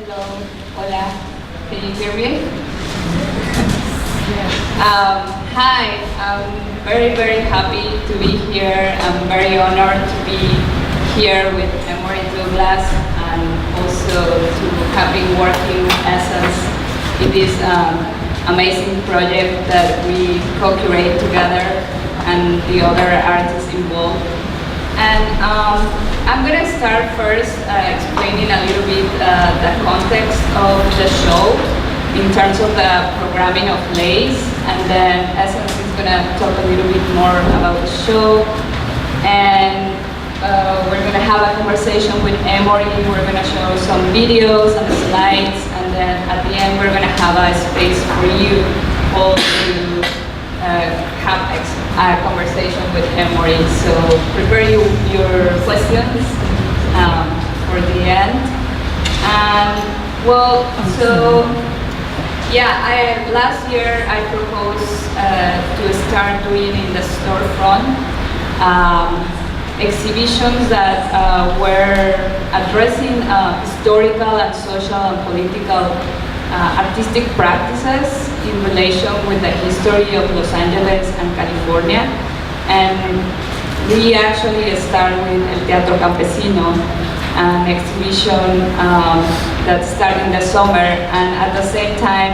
Hello, hola, can you hear me? Hi, I'm very happy to be here. I'm very honored to be here with Emory Douglas and also to have been working with Essence in this amazing project that we co-curate together and the other artists involved. And I'm going to start first explaining a little bit the context of the show in terms of the programming of Lace, and then Essence is going to talk a little bit more about the show, and we're going to have a conversation with Emory. We're going to show some videos and slides, and then at the end we're going to have a space for you all to have a conversation with Emory. So prepare your questions for the end. And well, so yeah, last year I proposed to start doing in the storefront exhibitions that were addressing historical and social and political artistic practices in relation with the history of Los Angeles and California. And we actually started with El Teatro Campesino, an exhibition that started in the summer, and at the same time,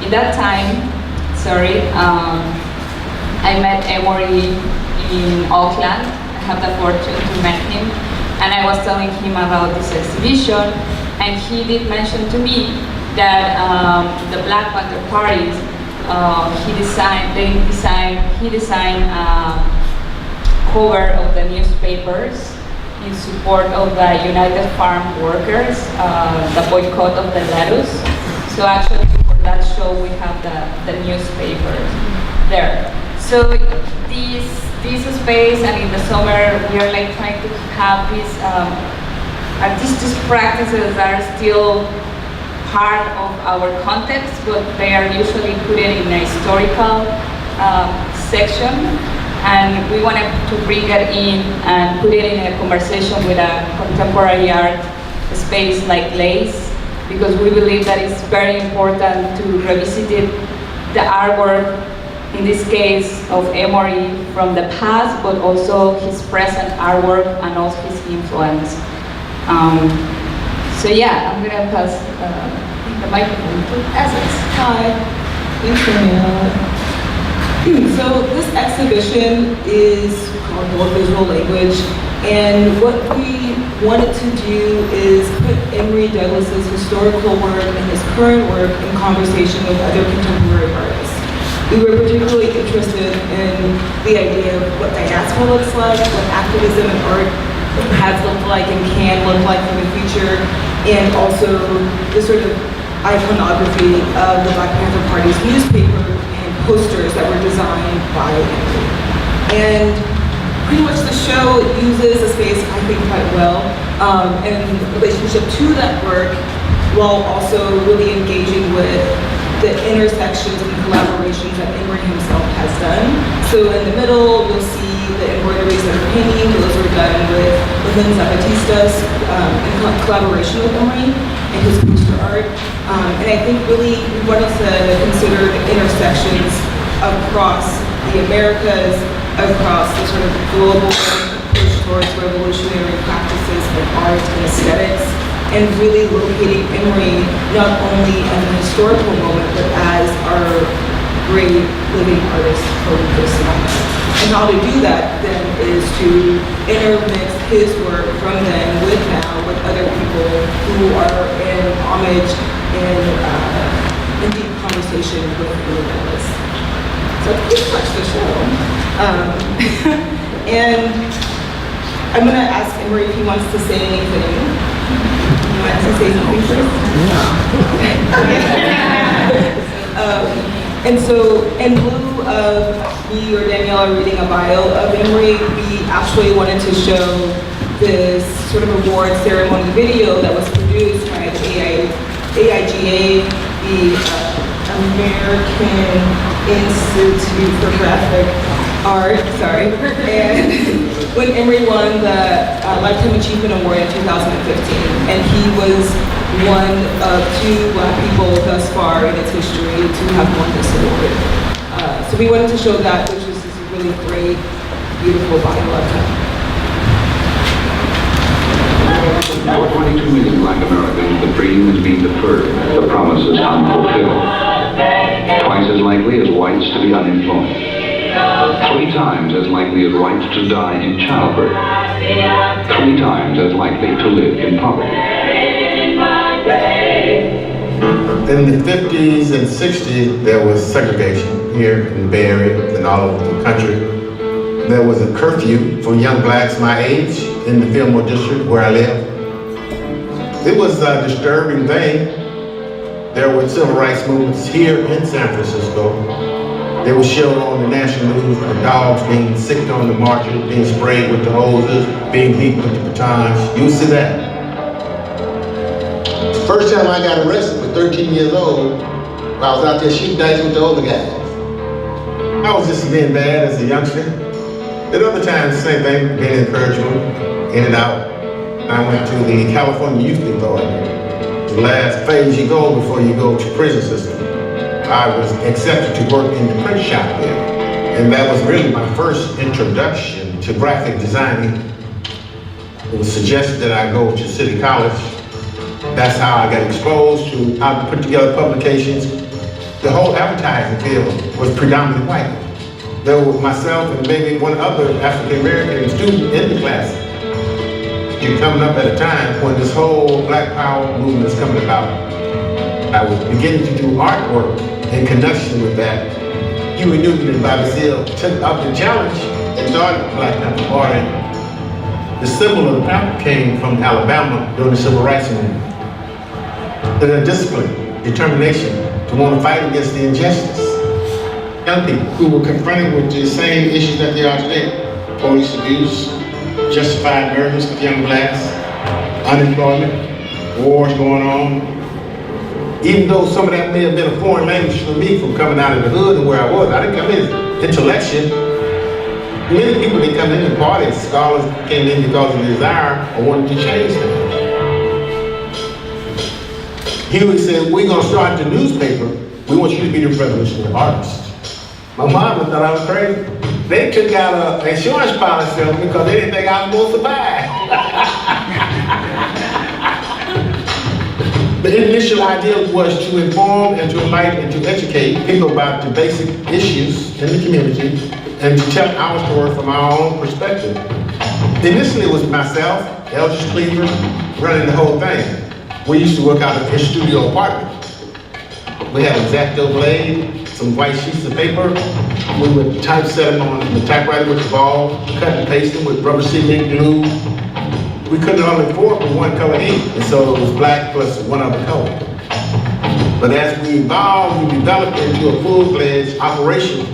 in that time, I met Emory in Oakland. I have the fortune to meet him, and I was telling him about this exhibition, and he did mention to me that the Black Panther parties, he designed cover of the newspapers in support of the United Farm Workers, the boycott of the lettuce. So actually for that show we have the newspapers there. So this space, and in the summer we are like trying to have these artistic practices that are still part of our context, but they are usually put in a historical section, and we wanted to bring it in and put it in a conversation with a contemporary art space like Lace, because we believe that it's very important to revisit the artwork, in this case of Emory, from the past, but also his present artwork and also his influence. So yeah, I'm gonna pass the microphone to Essence. Hi, thanks Danielle. So this exhibition is called World Visual Language, and what we wanted to do is put Emory Douglas's historical work and his current work in conversation with other contemporary artists. We were particularly interested in the idea of what diaspora looks like, what activism and art has looked like and can look like in the future, and also the sort of iconography of the Black Panther Party's newspaper and posters that were designed by Emory. And pretty much the show uses the space, I think, quite well in relationship to that work, while also really engaging with the intersections and collaborations that Emory himself has done. So in the middle, you'll see the embroideries that are hanging. Those were done with Lynn Zapatistas in collaboration with Emory and his poster art. And I think really we wanted to consider the intersections across the Americas, across the sort of global push towards revolutionary practices of art and aesthetics, and really locating Emory not only in the historical moment, but as our great living artist for this moment. And how to do that then is to intermix his work from then with now with other people who are in homage and in deep conversation with Emory Douglas. So pretty much the show. And I'm going to ask Emory if he wants to say anything. You want to say something first? No. And so, in lieu of me or Danielle reading a bio of Emory, we actually wanted to show this sort of award ceremony video that was produced by the AIGA, the American Institute for Graphic Art, and when Emory won the Lifetime Achievement Award in 2015, and he was one of two Black people thus far in its history to have won this award. So we wanted to show that, which is a really great, beautiful body of time. For 22 million Black Americans, the dream has been deferred, the promises unfulfilled. Twice as likely as whites to be unemployed. 3 times as likely as whites to die in childbirth. 3 times as likely to live in poverty. In the 50s and 60s, there was segregation here in the Bay Area and all over the country. There was a curfew for young blacks my age in the Fillmore district where I live. It was a disturbing thing. There were civil rights movements here in San Francisco. They were shown on the national news for dogs being sicked on the marches, being sprayed with the hoses, being beaten with the batons. You see that. The first time I got arrested was 13 years old. I was out there shooting dice with the older guys. I was just being bad as a youngster. At other times, the same thing, being encouragement, in and out. I went to the California Youth Authority. The last phase you go before you go to prison system. I was accepted to work in the print shop there. And that was really my first introduction to graphic designing. It was suggested that I go to City College. That's how I got exposed to how to put together publications. The whole advertising field was predominantly white. There was myself and maybe one other African-American student in the class. You're coming up at a time when this whole Black Power movement is coming about. I was beginning to do artwork in connection with that. Huey Newton and Bobby Seale took up the challenge and started the Black Panther Party. The symbol of the panther came from Alabama during the Civil Rights Movement. The discipline, determination to want to fight against the injustice. Young people who were confronted with the same issues that they are today. Police abuse, justified murders of young blacks, unemployment, wars going on. Even though some of that may have been a foreign language for me from coming out of the hood and where I was, I didn't come in as intellectual. Many people that come in the party, scholars came in because of desire or wanted to change things. Huey said, we're going to start the newspaper. We want you to be the revolutionary artist. My mom thought I was crazy. They took out an insurance policy on me because they didn't think I was going to survive. The initial idea was to inform and to enlighten and to educate people about the basic issues in the community and to tell our story from our own perspective. Initially it was myself, Eldridge Cleaver, running the whole thing. We used to work out of his studio apartment. We had an X-Acto blade, some white sheets of paper. We would typeset them on the typewriter with the ball, cut and paste them with rubber cement glue. We couldn't only afford for one color ink, and so it was black plus one other color. But as we evolved, we developed into a full-fledged operation.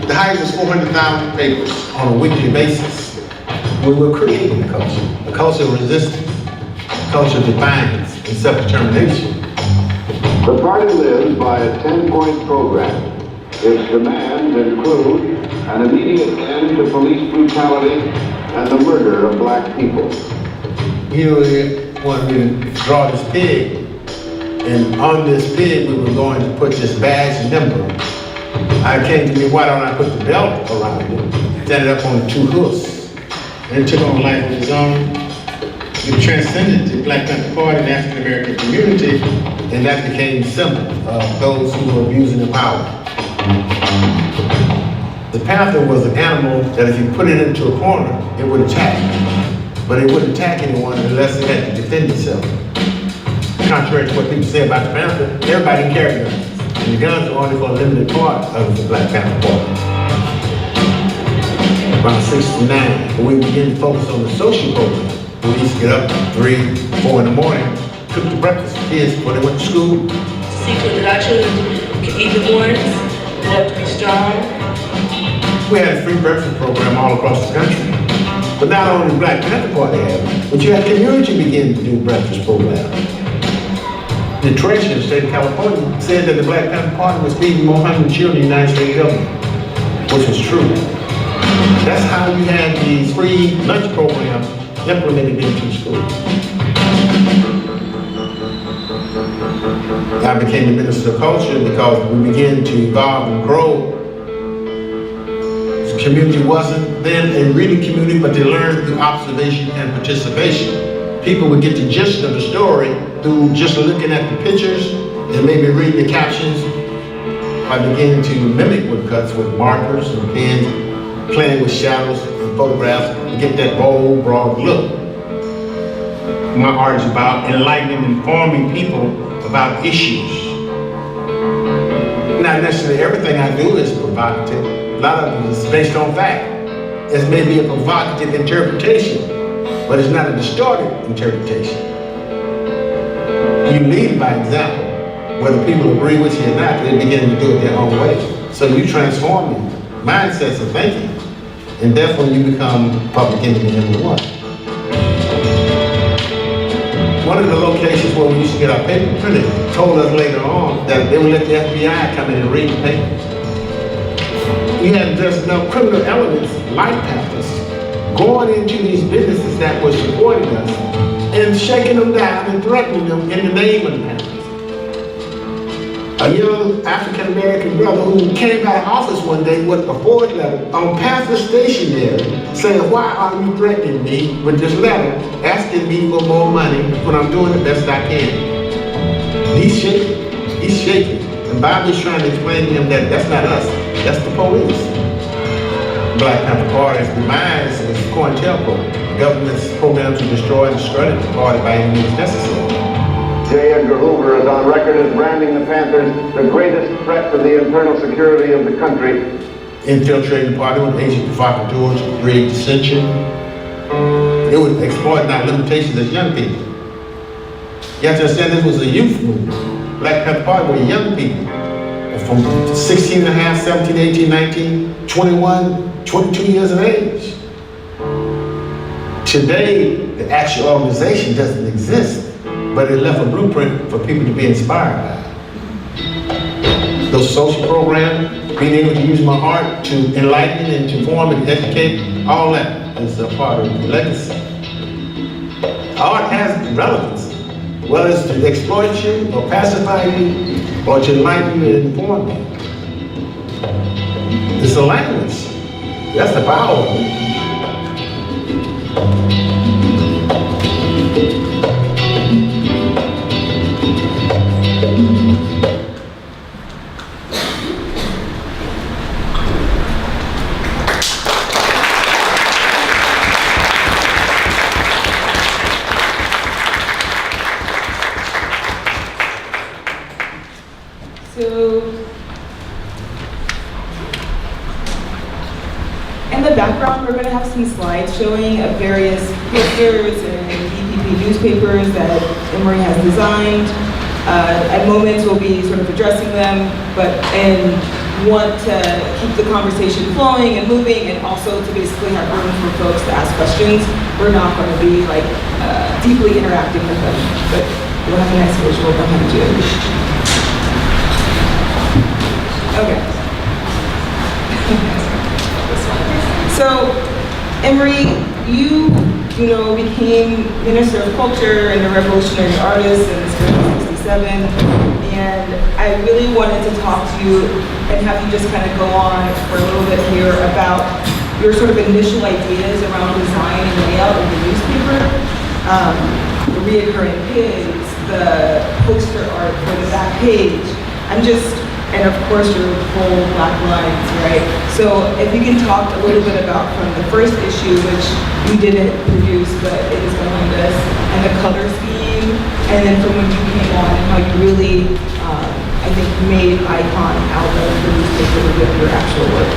The height was 400,000 papers on a weekly basis. We were creating a culture of resistance, a culture of defiance and self-determination. The party lives by a 10-point program. Its demands include an immediate end to police brutality and the murder of black people. He wanted me to draw this pig, and on this pig we were going to put this badge number. I came to me, why don't I put the belt around it? Standing up on 2 hoofs, and it took on life of its own. It transcended the Black Panther Party and the African American community, and that became the symbol of those who were abusing the power. The panther was an animal that if you put it into a corner, it would attack. But it wouldn't attack anyone unless it had to defend itself. Contrary to what people say about the panther, everybody can carry guns. And the guns are only for a limited part of the Black Panther Party. Around 69, when we began to focus on the social program, we used to get up at 3, 4 in the morning, cook the breakfast for kids before they went to school. To see that our children can eat the mornings, they have to be strong. We had a free breakfast program all across the country. But not only the Black Panther Party had it, but you had community begin to do breakfast programs. The treasurer of the state of California said that the Black Panther Party was feeding more hungry children in the United States government, which was true. That's how you had these free lunch programs implemented into schools. I became the minister of culture because we began to evolve and grow. The community wasn't then a reading community, but they learned through observation and participation. People would get the gist of the story through just looking at the pictures and maybe reading the captions. I began to mimic woodcuts with markers and pens, playing with shadows and photographs to get that bold, broad look. My art is about enlightening and informing people about issues. Not necessarily everything I do is provocative. A lot of it is based on fact. It's maybe a provocative interpretation, but it's not a distorted interpretation. You lead by example. Whether people agree with you or not, they begin to do it their own way. So you transform the mindsets of thinking, and therefore you become public enemy number one. One of the locations where we used to get our paper printed told us later on that they would let the FBI come in and read the paper. We had just enough criminal elements like Panthers going into these businesses that were supporting us and shaking them down and threatening them in the name of the Panthers. A young African-American brother who came out of office one day with a forged letter on Panther stationery saying, "Why are you threatening me with this letter, asking me for more money when I'm doing the best I can?" He's shaking. And Bobby's trying to explain to him that that's not us, that's the police. Black Panther Party's demise is COINTELPRO, the government's program to destroy and discredit the party by any means necessary. J. Edgar Hoover is on record as branding the Panthers the greatest threat to the internal security of the country. Infiltrating the party with agent provocateurs to create dissension. It would exploit our limitations as young people. You have to understand this was a youth movement. Black Panther Party were young people from 16 and a half, 17, 18, 19, 21, 22 years of age. Today, the actual organization doesn't exist, but it left a blueprint for people to be inspired by. Those social programs, being able to use my art to enlighten and to inform and educate, all that is a part of the legacy. Art has relevance, whether it's to exploit you or pacify you or to enlighten you and inform you. It's a language. That's the power of it. So, in the background, we're going to have some slides showing of various posters and EPP newspapers that Emory has designed. At moments, we'll be sort of addressing them, and want to keep the conversation flowing and moving, and also to basically have room for folks to ask questions. We're not going to be like deeply interacting with them, but we'll have a nice visual behind you. Okay. So, Emory, you became Minister of Culture and a revolutionary artist in the spring of '67, and I really wanted to talk to you and have you just kind of go on for a little bit here about your sort of initial ideas around design and layout of the newspaper, the reoccurring pigs, the poster art for the back page, and of course your bold black lines, right? So if you can talk a little bit about from the first issue, which you didn't produce, but it is behind us, and the color scheme, and then from when you came on and how you really, I think, made an icon out of the newspaper with your actual work.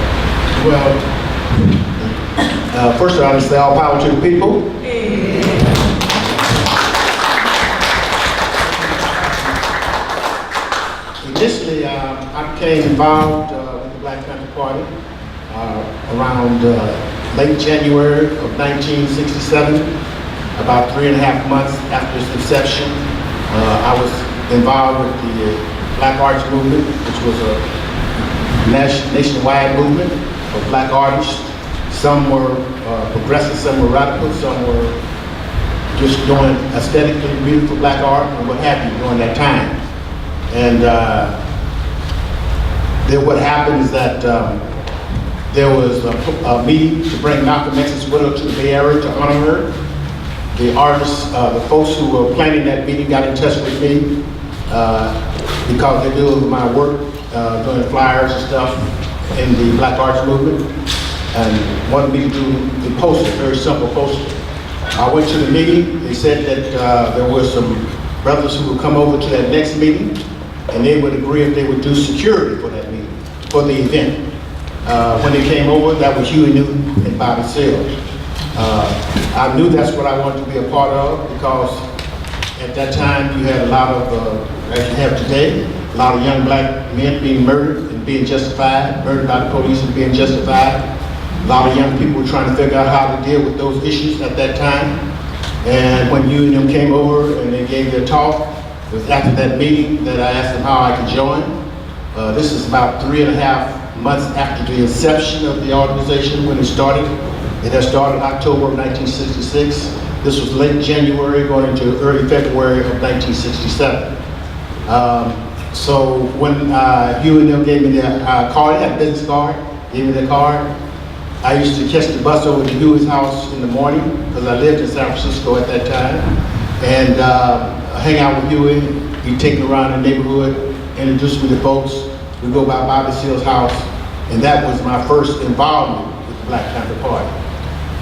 Well, first of all, I say all power to the people. Initially, I became involved with the Black Panther Party around late January of 1967, about 3.5 months after its inception. I was involved with the Black Arts Movement, which was a nationwide movement of black artists. Some were progressive, some were radical, some were just doing aesthetically beautiful black art and what have you during that time. And then what happened is that there was a meeting to bring Malcolm X's widow to the Bay Area to honor her. The artists, the folks who were planning that meeting got in touch with me because they knew my work doing flyers and stuff in the Black Arts Movement, and wanted me to do the poster, very simple poster. I went to the meeting. They said that there were some brothers who would come over to that next meeting, and they would agree if they would do security for that meeting, for the event. When they came over, that was Huey Newton and Bobby Seale. I knew that's what I wanted to be a part of, because at that time you had a lot of, as you have today, a lot of young black men being murdered and being justified, murdered by the police and being justified. A lot of young people were trying to figure out how to deal with those issues at that time. And when you and them came over and they gave their talk, it was after that meeting that I asked them how I could join. This is about 3.5 months after the inception of the organization when it started. It had started October of 1966. This was late January going into early February of 1967. So when Hugh and them gave me their card, they had a business card, gave me their card. I used to catch the bus over to Huey's house in the morning, because I lived in San Francisco at that time, and hang out with Huey. He'd take me around the neighborhood, introduce me to folks. We'd go by Bobby Seale's house, and that was my first involvement with the Black Panther Party.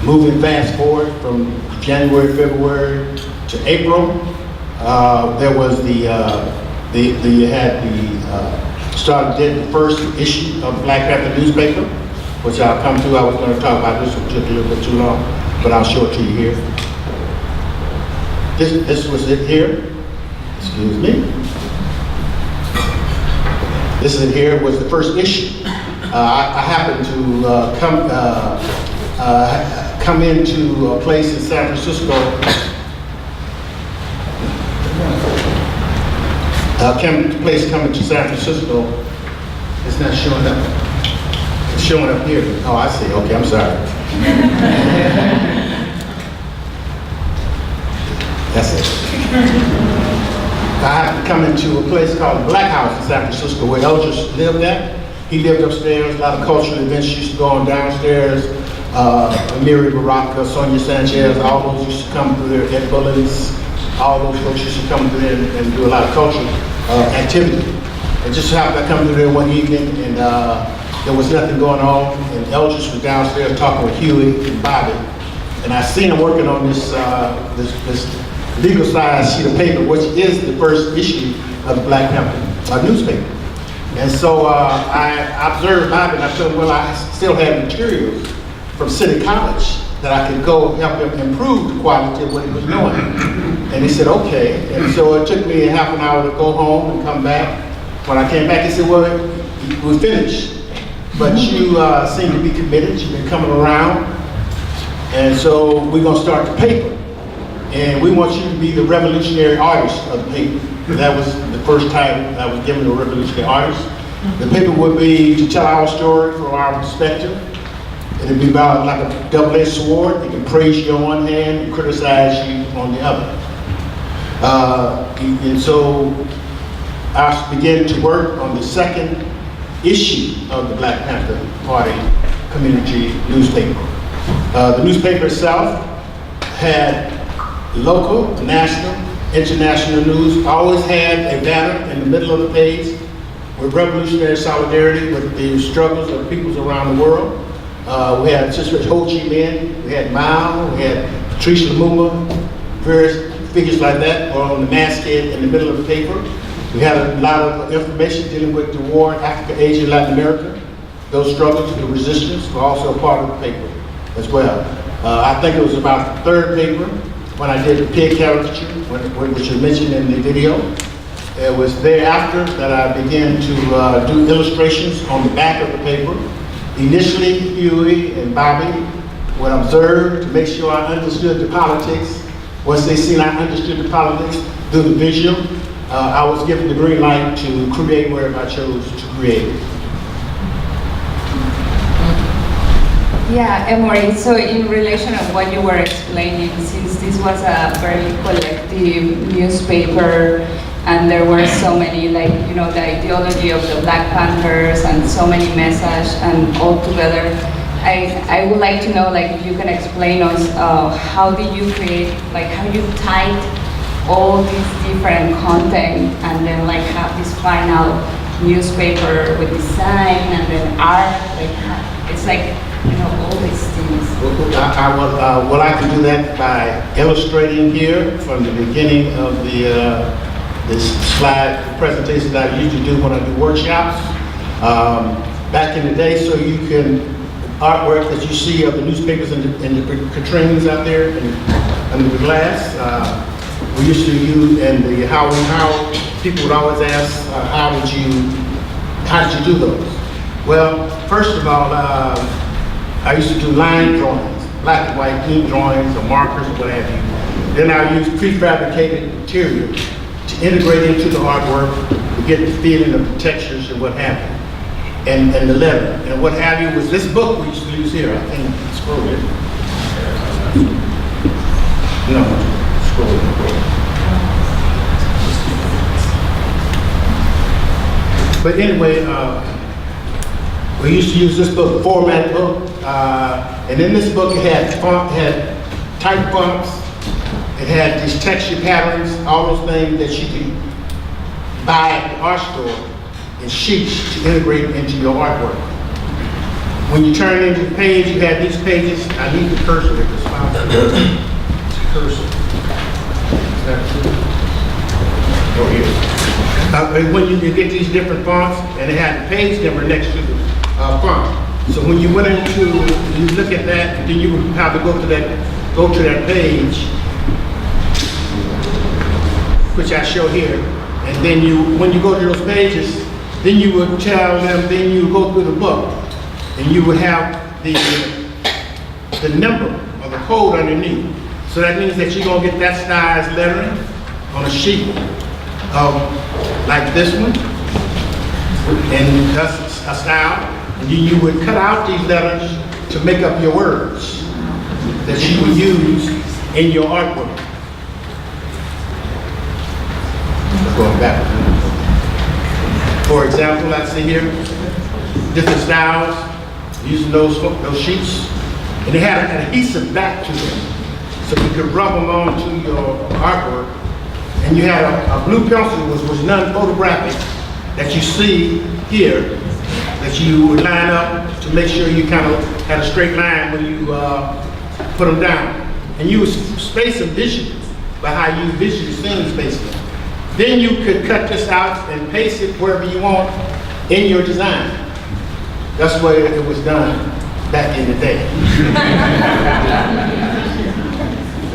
Moving fast forward from January, February to April, there was started the first issue of the Black Panther newspaper, which I'll come to. I was going to talk about this one, took a little bit too long, but I'll show it to you here. This was it here. Excuse me. This is it here, was the first issue. I happened to come into a place in San Francisco. Coming to San Francisco. It's not showing up. It's showing up here. Oh, I see. Okay, I'm sorry. That's it. I happened to come into a place called the Black House in San Francisco, where Eldridge lived at. He lived upstairs. A lot of cultural events used to go on downstairs. Emory Douglas, Sonia Sanchez, all those used to come through there. Ed Bullins, all those folks used to come through there and do a lot of cultural activity. It just happened to come through there one evening, and there was nothing going on, and Eldridge was downstairs talking with Huey and Bobby, and I seen him working on this legal size sheet of paper, which is the first issue of the Black Panther newspaper. And so I observed Bobby, and I told him, well, I still have materials from City College that I could go help him improve the quality of what he was doing. And he said, okay. And so it took me half an hour to go home and come back. When I came back, he said, well, we're finished. But you seem to be committed. You've been coming around. And so we're going to start the paper. And we want you to be the revolutionary artist of the paper. That was the first time I was given the revolutionary artist. The paper would be to tell our story from our perspective. It'd be about like a double-edged sword. It can praise you on one hand and criticize you on the other. And so I began to work on the second issue of the Black Panther Party community newspaper. The newspaper itself had local, national, international news. Always had a banner in the middle of the page with revolutionary solidarity with the struggles of peoples around the world. We had Sister Ho Chi Minh, we had Mao, we had Patrice Lumumba, various figures like that were on the masthead in the middle of the paper. We had a lot of information dealing with the war in Africa, Asia, Latin America. Those struggles, the resistance, were also a part of the paper as well. I think it was about the third paper when I did the pig caricature, which was mentioned in the video. It was thereafter that I began to do illustrations on the back of the paper. Initially, Huey and Bobby would observe to make sure I understood the politics. Once they seen I understood the politics through the visual, I was given the green light to create wherever I chose to create. Yeah, Emory, so in relation of what you were explaining, since this was a very collective newspaper, and there were so many, like, you know, the ideology of the Black Panthers and so many messages and all together. I would like to know, like, if you can explain us how did you create, like, how you tied all these different content and then like have this final newspaper with design and then art, like, it's like, you know, all these things. Well, I can do that by illustrating here from the beginning of this slide presentation that I usually do when I do workshops. Back in the day, so you can, artwork that you see of the newspapers and the Katrines out there under the glass. We used to use, and the how people would always ask, how did you do those? Well, first of all, I used to do line drawings, black and white ink drawings or markers or what have you. Then I used prefabricated material to integrate into the artwork to get the feeling of the textures and what have you. And the letter and what have you. Was this book we used to use here. I think scroll it. No, scroll it. But anyway, we used to use this book, format book, and in this book it had type fonts, it had these texture patterns, all those things that you could buy at the art store in sheets to integrate into your artwork. When you turn into the page, you had these pages. I need the cursor with the sponsor. Cursor. Oh, here. When you get these different fonts, and it had the page number next to the font. So when you went into, you look at that, then you would have to go to that page, which I show here, and then when you go to those pages, then you would tell them, then you go through the book, and you would have the number or the code underneath. So that means that you're gonna get that size lettering on a sheet like this one, and that's a style. And you would cut out these letters to make up your words that you would use in your artwork. Going back. For example, let's see here, different styles, using those sheets, and they had an adhesive back to them, so you could rub them onto your artwork. And you had a blue pencil, which was non-photographic, that you see here, that you would line up to make sure you kind of had a straight line when you put them down. And you would space them visually by how you visually see space them. Then you could cut this out and paste it wherever you want in your design. That's the way it was done back in the day.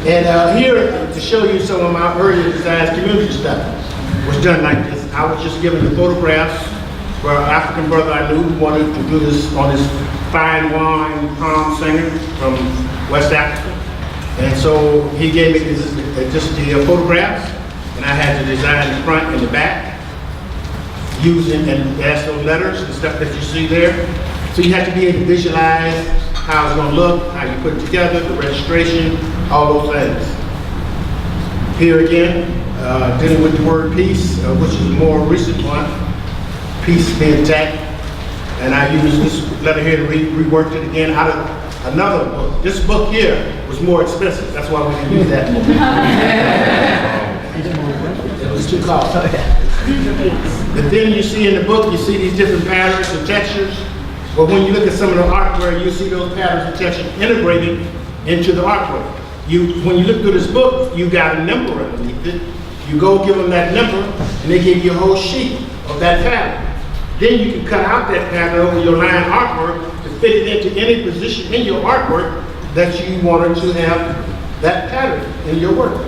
And here, to show you some of my earlier designs, community stuff was done like this. I was just given the photographs for an African brother I knew who wanted to do this on this fine wine palm singer from West Africa. And so he gave me just the photographs, and I had to design the front and the back, using and add those letters and stuff that you see there. So you have to be able to visualize how it's going to look, how you put it together, the registration, all those things. Here again, dealing with the word peace, which is a more recent one, peace being tagged. And I used this letter here to reworked it again out of another book. This book here was more expensive. That's why we didn't use that book. It was too costly. But then you see in the book, you see these different patterns and textures. But when you look at some of the artwork, you see those patterns and textures integrated into the artwork. When you look through this book, you got a number underneath it. You go give them that number, and they give you a whole sheet of that pattern. Then you can cut out that pattern over your line artwork to fit it into any position in your artwork that you wanted to have that pattern in your work.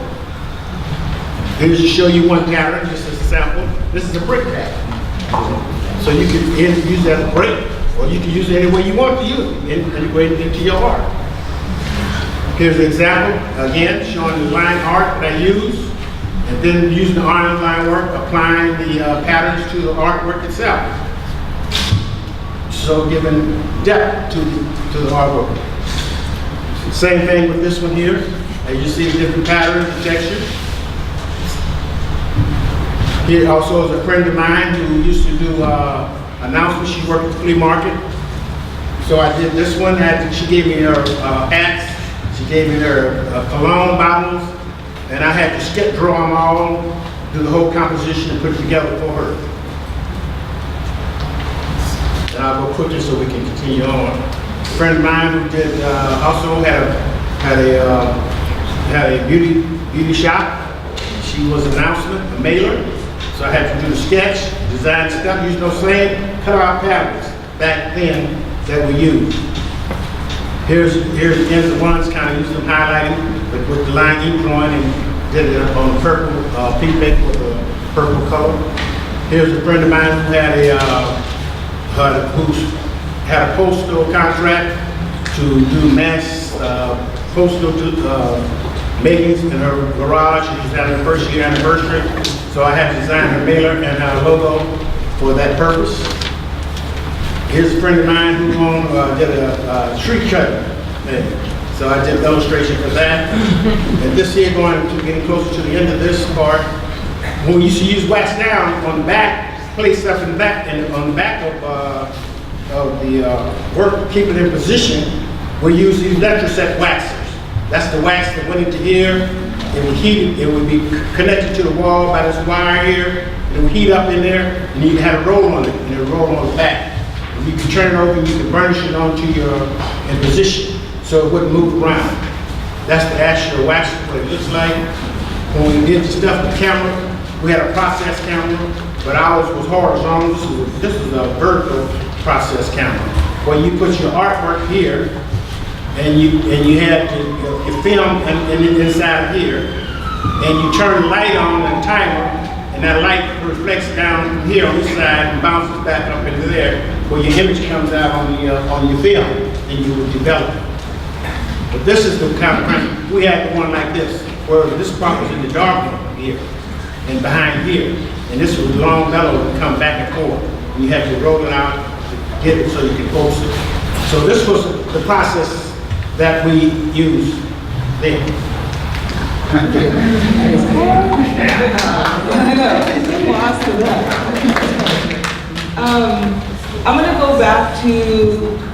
Here's to show you one pattern, just as a sample. This is a brick pattern. So you can use that as a brick, or you can use it any way you want to use it, integrate it into your art. Here's an example, again, showing the line art that I use, and then using the iron line work, applying the patterns to the artwork itself. So giving depth to the artwork. Same thing with this one here. As you see the different patterns and textures. Here also is a friend of mine who used to do announcements. She worked at the flea market. So I did this one. She gave me her hats. She gave me her cologne bottles. And I had to sketch draw them all, do the whole composition, and put it together for her. And I'll go quickly so we can continue on. A friend of mine who did also had a beauty shop. She was an announcement, a mailer. So I had to do the sketch, design stuff, use no slang, cut out patterns back then that we used. Here's again the ones, kind of used them highlighting with the line ink drawing and did it on the purple pink paper with a purple color. Here's a friend of mine who had a postal contract to do mass postal makings in her garage. She was having her first year anniversary, so I had to design her mailer and her logo for that purpose. Here's a friend of mine who did a tree cutting thing. So I did an illustration for that. And this here, getting closer to the end of this part, when we used to use wax down on the back, place stuff in the back, and on the back of the work, keep it in position, we use these electroset waxers. That's the wax that went into here. It would heat, it would be connected to the wall by this wire here. It would heat up in there, and you had a roll on it, and it would roll on the back. You can turn it over and you can burnish it onto your in position so it wouldn't move around. That's the actual wax, what it looks like. When we did the stuff with the camera, we had a process camera, but ours was horizontal. This is a vertical process camera where you put your artwork here and you had your film inside of here, and you turn the light on and timer, and that light reflects down here on this side and bounces back up into there, where your image comes out on your film, and you will develop it. But this is the kind of print. We had the one like this, where this part was in the dark room here, and behind here, and this was long bellow that come back and forth. And you had to roll it out to get it so you could post it. So this was the process that we used then. I'm going to go back to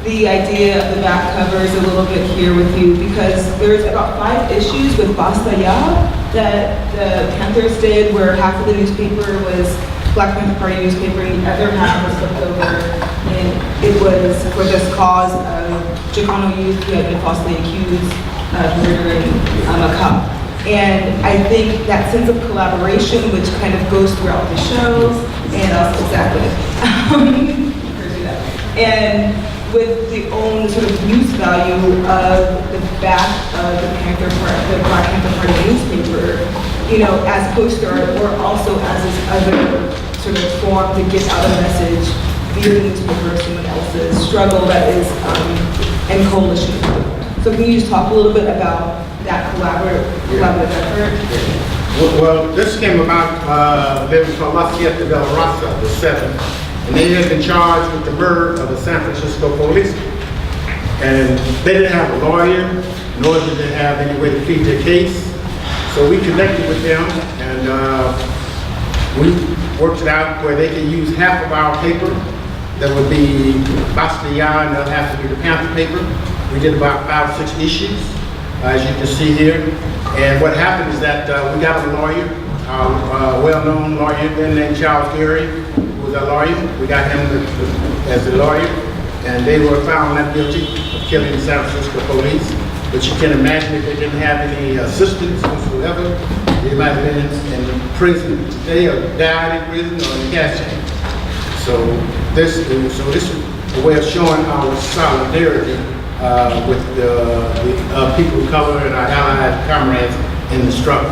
the idea of the back covers a little bit here with you, because there's about 5 issues with Basta Ya that the Panthers did, where half of the newspaper was Black Panther Party newspaper and the other half was flipped over, and it was for this cause of Chicano youth who had been falsely accused of murdering a cop. And I think that sense of collaboration, which kind of goes throughout the shows, and also exactly, and with the own sort of use value of the back of the Black Panther Party newspaper, you know, as poster art, or also as this other sort of form to get out a message via the newspaper or someone else's struggle that is in coalition. So can you just talk a little bit about that collaborative effort? Well, this came about, they were called La Siete de la Raza, the 7. And they had been charged with the murder of the San Francisco police. And they didn't have a lawyer, nor did they have any way to plead their case. So we connected with them, and we worked it out where they could use half of our paper. That would be Basta Ya, and the other half would be the Panther paper. We did about 5 or 6 issues, as you can see here. And what happened is that we got a lawyer, a well-known lawyer then named Charles Gary, who was a lawyer. We got him as a lawyer, and they were found not guilty of killing the San Francisco police. But you can imagine if they didn't have any assistance whatsoever, they might have been in prison today, or died in prison, or in the gas chamber. So this is a way of showing our solidarity with the people of color and our allied comrades in the struggle.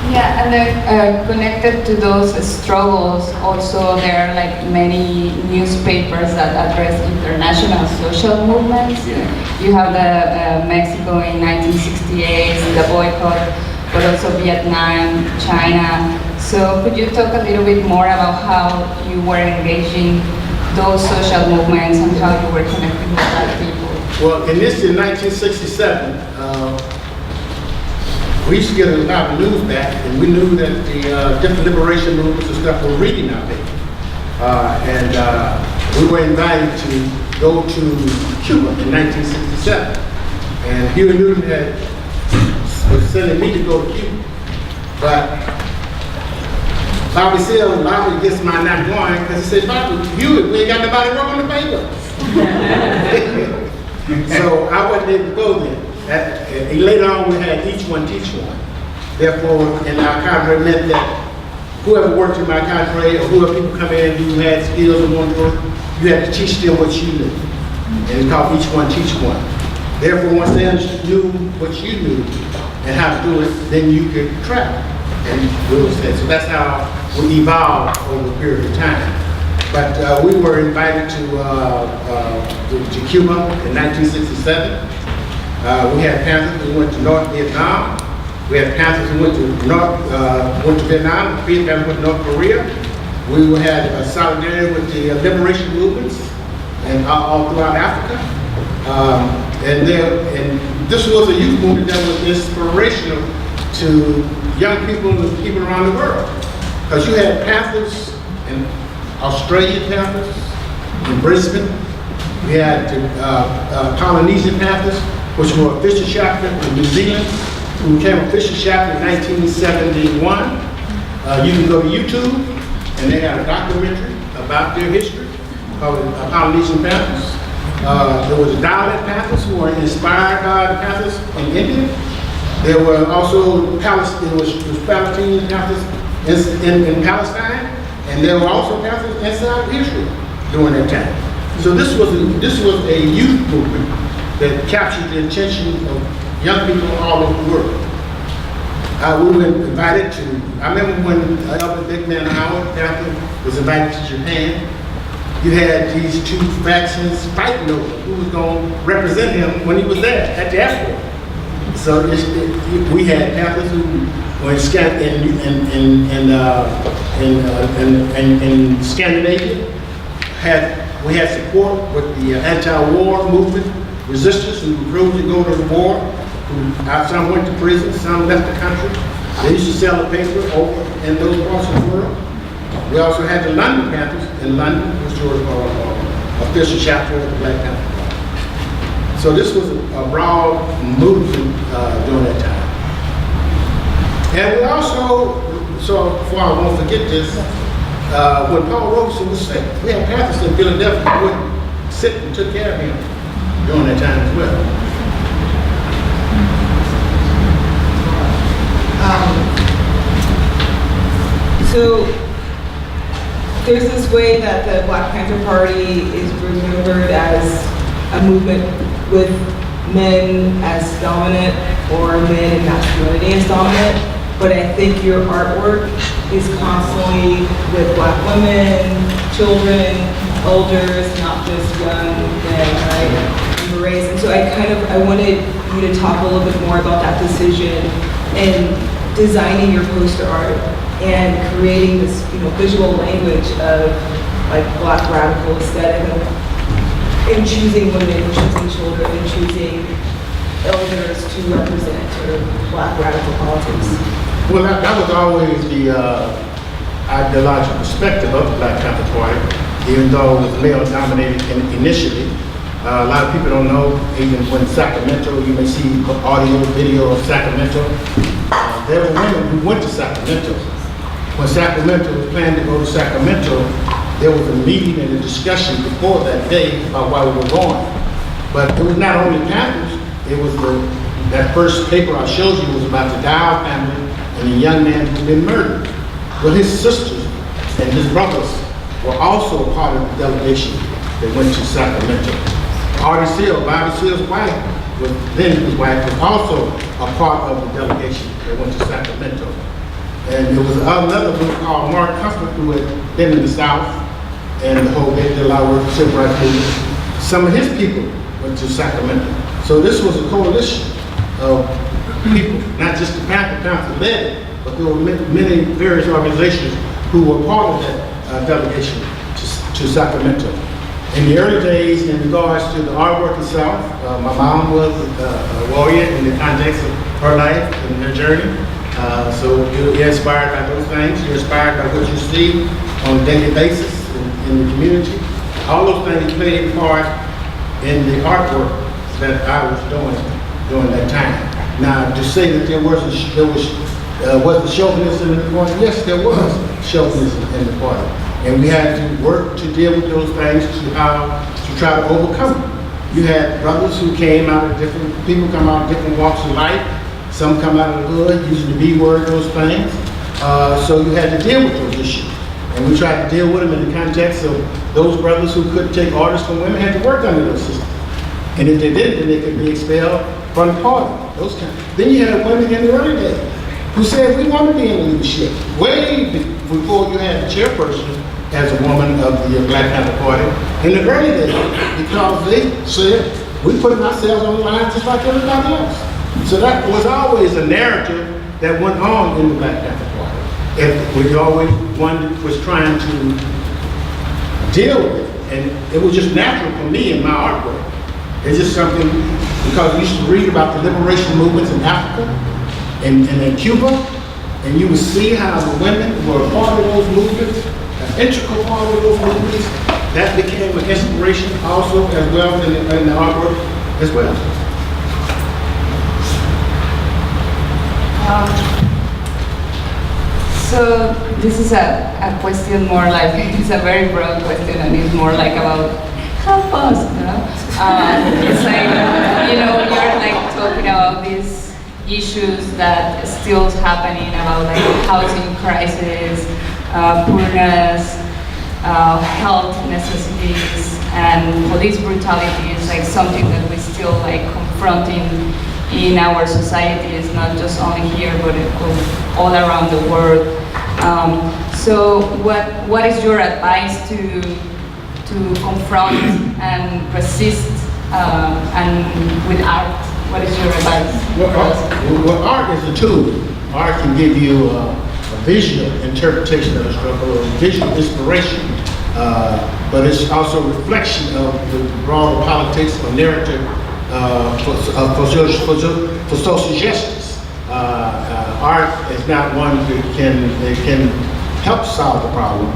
Yeah, and then connected to those struggles, also there are like many newspapers that address international social movements. Yeah. You have the Mexico in 1968, the boycott, but also Vietnam, China. So could you talk a little bit more about how you were engaging those social movements and how you were connecting with Black people? Well, in 1967, we used to get a lot of news back, and we knew that the different liberation movements and stuff were reading our paper. We were invited to go to Cuba in 1967. And Huey Newton was sending me to go to Cuba. But Bobby gets my not going because he said, Bobby, Huey, we ain't got nobody to work on the paper. So I wasn't able to go then. Later on, we had each one teach one. Therefore, in our cadre meant that whoever worked in my cadre or whoever people come in who had skills and wanted to work, you had to teach them what you knew. And it's called each one teach one. Therefore, once they knew what you knew and how to do it, then you could travel. And so that's how we evolved over a period of time. But we were invited to Cuba in 1967. We had Panthers who went to North Vietnam. We had Panthers who went to Vietnam. Panthers went to North Korea. We had solidarity with the liberation movements and all throughout Africa. And this was a youth movement that was inspirational to young people and people around the world. Because you had Panthers and Australian Panthers in Brisbane. We had the Polynesian Panthers, which were official chapter in New Zealand, who became official chapter in 1971. You can go to YouTube, and they had a documentary about their history called the Polynesian Panthers. There was the Dalit Panthers who were inspired by the Panthers in India. There were also Palestinian Panthers in Palestine, and there were also Panthers inside Israel during that time. So this was a youth movement that captured the attention of young people all over the world. We were invited to, I remember when Albert Big Man Howard Panther was invited to Japan. You had these two factions fighting over who was going to represent him when he was there at the airport. So we had Panthers who were in Scandinavia. We had support with the anti-war movement, resistors who refused to go to the war. Some went to prison, some left the country. They used to sell the paper over in those parts of the world. We also had the London Panthers in London, which was official chapter of the Black Panther Party. So this was a broad movement during that time. And we also, so before I won't forget this, when Paul Robeson was sick, we had Panthers in Philadelphia who would sit and took care of him during that time as well. So there's this way that the Black Panther Party is remembered as a movement with men as dominant or men and masculinity as dominant, but I think your artwork is constantly with Black women, children, elders, not just young men, right? And berets. And so I wanted you to talk a little bit more about that decision and designing your poster art and creating this, visual language of like Black radical aesthetic and choosing women, choosing children, and choosing elders to represent sort of Black radical politics. Well, that was always the ideological perspective of the Black Panther Party, even though it was male-dominated initially. A lot of people don't know, even when Sacramento, you may see audio, video of Sacramento. There were women who went to Sacramento. When Sacramento was planning to go to Sacramento, there was a meeting and a discussion before that day about why we were going. But it was not only Panthers, it was that first paper I showed you was about the Dow family and the young man who'd been murdered. Well, his sisters and his brothers were also a part of the delegation that went to Sacramento. Artie Seal, Bobby Seal's wife, his wife, was also a part of the delegation that went to Sacramento. And there was another group called Mark Comfort who had been in the South and they did a lot of work for civil rights movement. Some of his people went to Sacramento. So this was a coalition of people, not just the Panther led it, but there were many various organizations who were part of that delegation to Sacramento. In the early days, in regards to the artwork itself, my mom was a warrior in the context of her life and her journey. So you're inspired by those things. You're inspired by what you see on a daily basis in the community. All those things played a part in the artwork that I was doing during that time. Now, to say that there wasn't chauvinism in the party, yes, there was chauvinism in the party. And we had to work to deal with those things to try to overcome them. You had brothers who came out of people come out of different walks of life. Some come out of the hood, using the B word, those things. So you had to deal with those issues. And we tried to deal with them in the context of those brothers who couldn't take orders from women had to work under those systems. And if they didn't, then they could be expelled from the party. Those kind. Then you had women in the early days who said, we want to be in leadership. Way before you had the chairperson as a woman of the Black Panther Party. In the early days, because they said, we're putting ourselves on the line just like everybody else. So that was always a narrative that went on in the Black Panther Party. We always one was trying to deal with it. And it was just natural for me in my artwork. It's just something, because we used to read about the liberation movements in Africa and in Cuba, and you would see how the women were a part of those movements, an integral part of those movements. That became an inspiration also as well in the artwork as well. So this is a question more like, it's a very broad question and it's more like about help us, you know? It's like, you're like talking about these issues that still happening about like housing crisis, poorness, health necessities, and police brutality is like something that we still like confronting in our society. It's not just only here, but all around the world. So what is your advice to confront and resist and with art? What is your advice? Well, art is a tool. Art can give you a visual interpretation of the struggle, or visual inspiration, but it's also a reflection of the broader politics or narrative for social justice. Art is not one that can help solve the problem.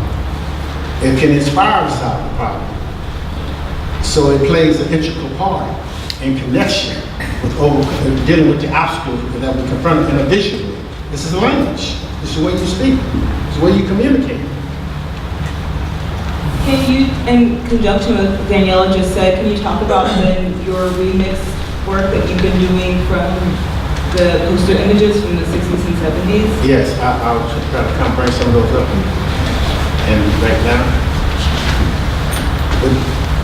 It can inspire to solve the problem. So it plays an integral part in connection with dealing with the obstacles that we confront in a visual way. This is a language. This is the way you speak. It's the way you communicate. Can you, in conjunction with what Daniela just said, can you talk about then your remix work that you've been doing from the poster images from the 60s and 70s? Yes, I'll try to bring some of those up and right now. But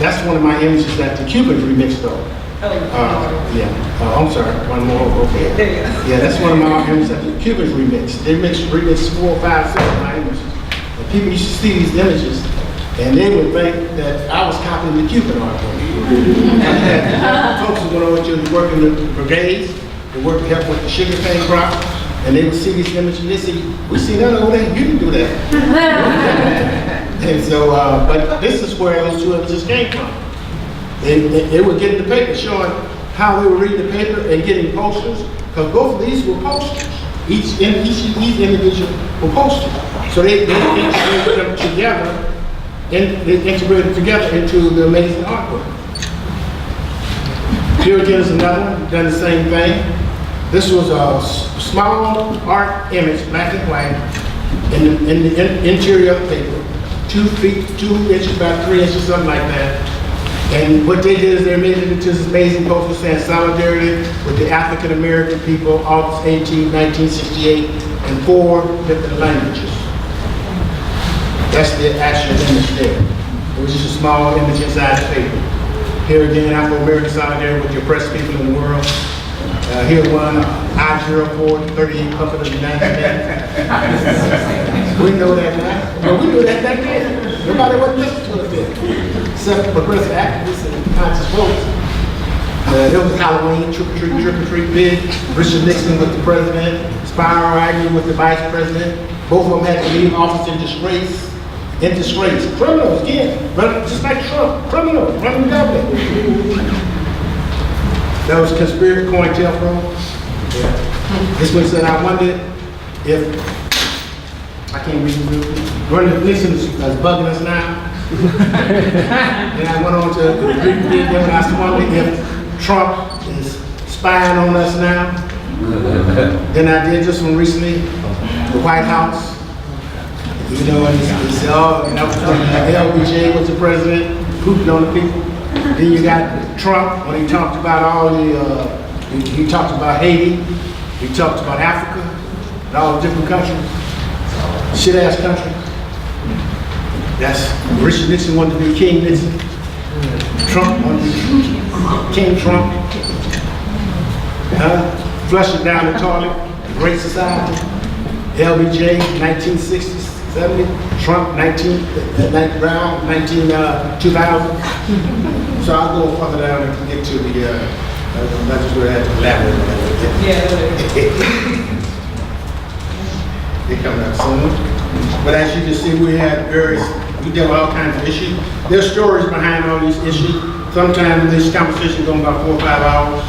that's one of my images that the Cubans remixed though. I'm sorry, one more, okay. There you go. Yeah, that's one of my images that the Cubans remixed. They remixed 4, 5, 6 of my images. And people used to see these images and they would think that I was copying the Cuban artwork. Folks who went over to work in the brigades, they worked to help with the sugarcane crop, and they would see these images and they say, we see that over there, you didn't do that. And so, but this is where those two images came from. They would get in the paper showing how they would read the paper and getting posters, because both of these were posters. Each individual were posters. So they integrated them together. And they integrated together into the amazing artwork. Here again is another one, done the same thing. This was a small art image, black and white, in the interior of the paper, 2 feet, 2 inches by 3 inches, something like that. And what they did is they made it into this amazing poster saying solidarity with the African American people, August 18, 1968, in 4 different languages. That's the actual image there. It was just a small image inside the paper. Here again, Afro-American solidarity with the oppressed people in the world. Here one, I-04, 38 Puppet of the United States. We know that now. But we knew that back then. Nobody wasn't listening to it then, except for progressive activists and conscious voters. There was Halloween, trick-or-treat bid. Richard Nixon with the president. Spiro Agnew with the vice president. Both of them had to leave office in disgrace. Criminals, again, just like Trump, criminals, running the government. That was conspiracy, COINTELPRO. Yeah. This one said, I wondered if, I can't read it, Ronald Nixon is bugging us now. Then I went on to read them, and I wondered if Trump is spying on us now. Then I did this one recently, the White House. You know, and he said, oh, you know, LBJ was the president, pooping on the people. Then you got Trump, when he talked about all the, he talked about Haiti, he talked about Africa, and all the different countries. Shit-ass country. That's, Richard Nixon wanted to be King Nixon. Trump wanted to be King Trump. Flush it down the toilet, Great Society. LBJ, 1960s, 70s. Trump, 2000. So I'll go further down and get to the, that's just where I had to elaborate on that. Yeah. They come out soon. But as you can see, we had we dealt with all kinds of issues. There's stories behind all these issues. Sometimes this conversation goes about 4 or 5 hours,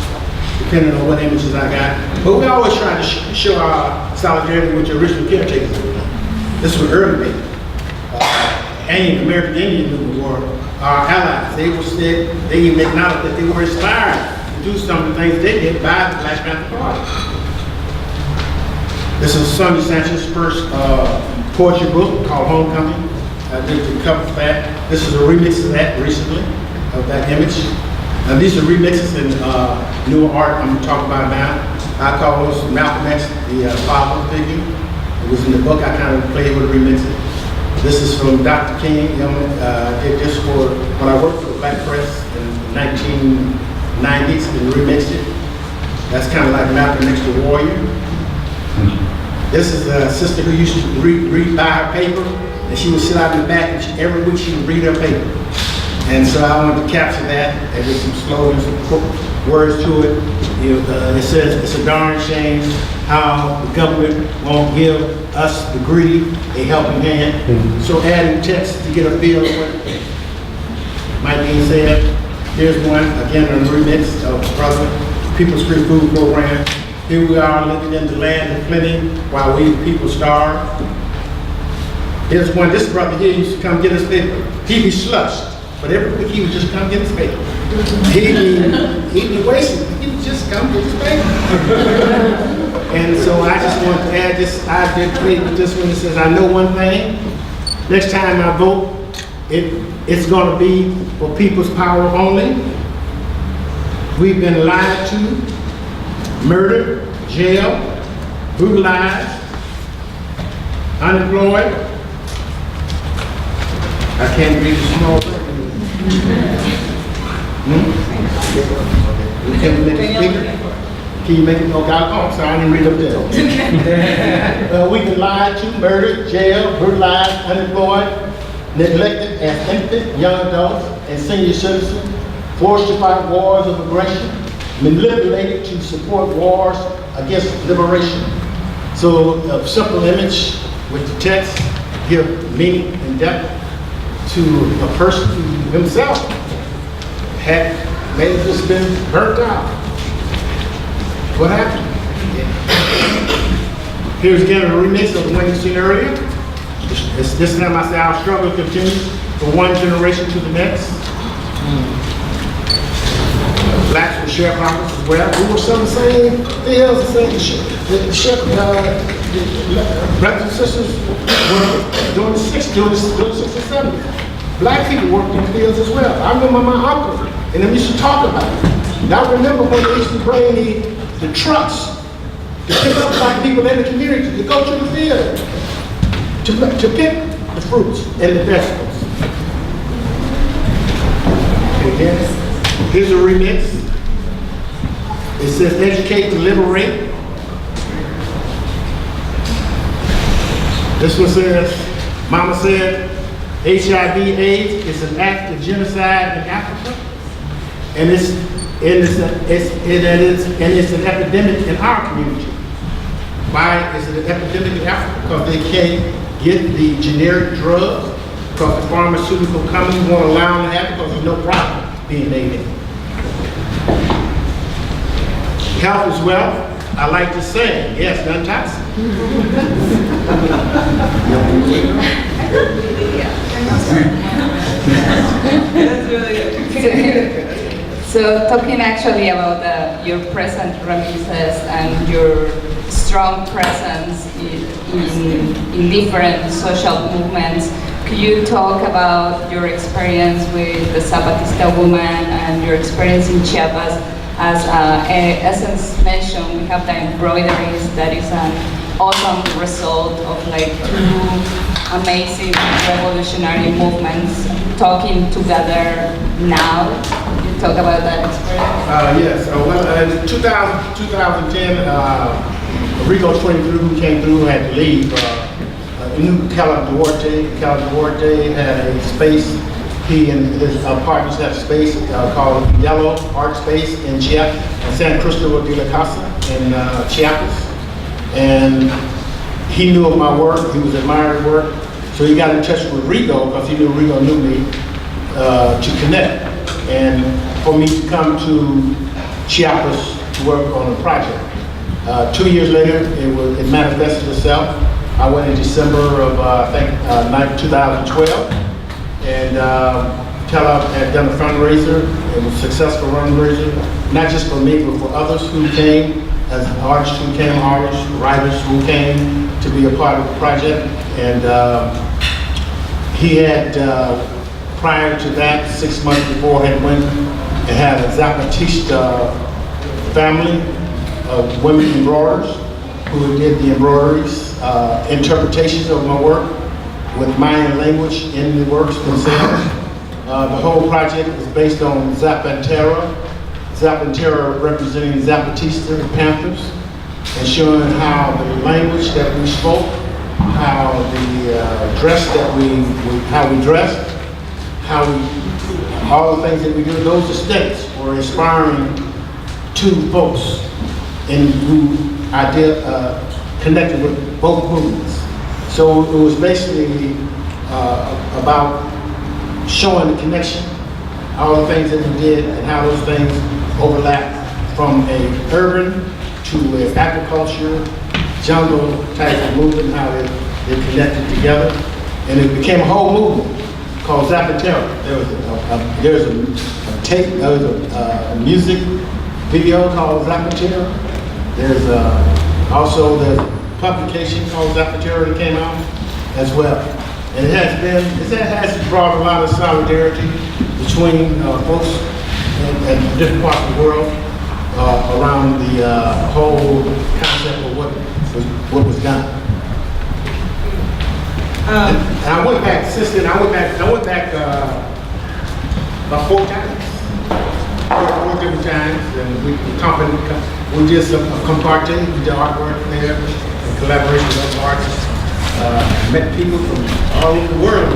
depending on what images I got. But we always try to show our solidarity with the original caretakers. This was early days. American Indian movement were our allies. They were said, they even acknowledged that they were inspired to do some of the things they did by the Black Panther Party. This is Sonny Sanchez's first poetry book called Homecoming. I did the cover for that. This is a remix of that recently, of that image. Now these are remixes in newer art I'm talking about now. I call those Malcolm X, the father figure. It was in the book, I kind of played with remixing. This is from Dr. King. I did this for, when I worked for the Black Press in the 1990s and remixed it. That's kind of like Malcolm X the Warrior. This is a sister who used to read by her paper, and she would sit out in the back, and every week she would read her paper. And so I wanted to capture that, and with some slogans, some words to it. It says, it's a darn shame how the government won't give us, the greedy, a helping hand. So adding text to get a feel of what might be said. Here's one, again, a remix of Brother People's Free Food Program. Here we are living in the land of plenty while we people starve. Here's one, this brother here used to come get his paper. He'd be slushed, but every week he would just come get his paper. He'd be wasted, he would just come get his paper. And so I just want to add this, I did play with this one that says, I know one thing, next time I vote, it's gonna be for people's power only. We've been lied to, murdered, jailed, brutalized, unemployed. I can't read the small thing. Can we make it bigger? Can you make it? Okay, I'm sorry, I didn't read up there. We've been lied to, murdered, jailed, brutalized, unemployed, neglected as infant, young adults, and senior citizens, forced to fight wars of aggression, manipulated to support wars against liberation. So a simple image with the text give meaning and depth to a person who himself had maybe just been burnt out. What happened? Here's again a remix of the one you seen earlier. This time I say our struggle continues from one generation to the next. Blacks were sharecroppers as well. We were some of the same deals, brothers and sisters were doing the 60s and 70s. Black people worked in fields as well. I remember my uncle, and they used to talk about it. And I remember when they used to bring the trucks to pick up black people in the community, to go to the field, to pick the fruits and the vegetables. And again, here's a remix. It says, educate to liberate. This one says, Mama said, HIV/AIDS is an act of genocide in Africa, and it's an epidemic in our community. Why is it an epidemic in Africa? Because they can't get the generic drugs, because the pharmaceutical companies won't allow them to have it because there's no profit being made in it. Health is wealth. I like to sing. Yes, fantastic. That's really good. So talking actually about your present releases and your strong presence in different social movements, could you talk about your experience with the Zapatista woman and your experience in Chiapas? As Essence mentioned, we have the embroideries that is an awesome result of like two amazing revolutionary movements talking together now. Can you talk about that experience? Yes. In 2010, Rico 23 who came through had to leave. Knew Cala Duarte. Cala Duarte had a space. He and his partners have a space called Yellow Art Space in Chiapas, San Cristobal de la Casa in Chiapas. And he knew of my work. He was admiring work. So he got in touch with Rigo because he knew Rigo knew me to connect and for me to come to Chiapas to work on a project. 2 years later, it manifested itself. I went in December of, 2012, and Kellogg had done a fundraiser. It was a successful fundraiser, not just for me, but for others who came, as artists who came, artists, writers who came to be a part of the project. And he had, prior to that, 6 months before, had went and had a Zapatista family of women embroiderers who did the embroideries, interpretations of my work with Mayan language in the works themselves. The whole project was based on Zapatera representing Zapatista Panthers, and showing how the language that we spoke, how the dress that how we dressed, all the things that we do, those aesthetics were inspiring to folks and who connected with both movements. So it was basically about showing the connection, all the things that we did and how those things overlap from a urban to an agriculture, jungle type of movement, how they connected together. And it became a whole movement called Zapatera. There's a tape, there was a music video called Zapatera. There's also the publication called Zapatera that came out as well. And it has brought a lot of solidarity between folks in different parts of the world around the whole concept of what was done. And I went back since then. I went back about 4 times, 4 different times, and we did some compartment. We did artwork there in collaboration with other artists. Met people from all over the world. A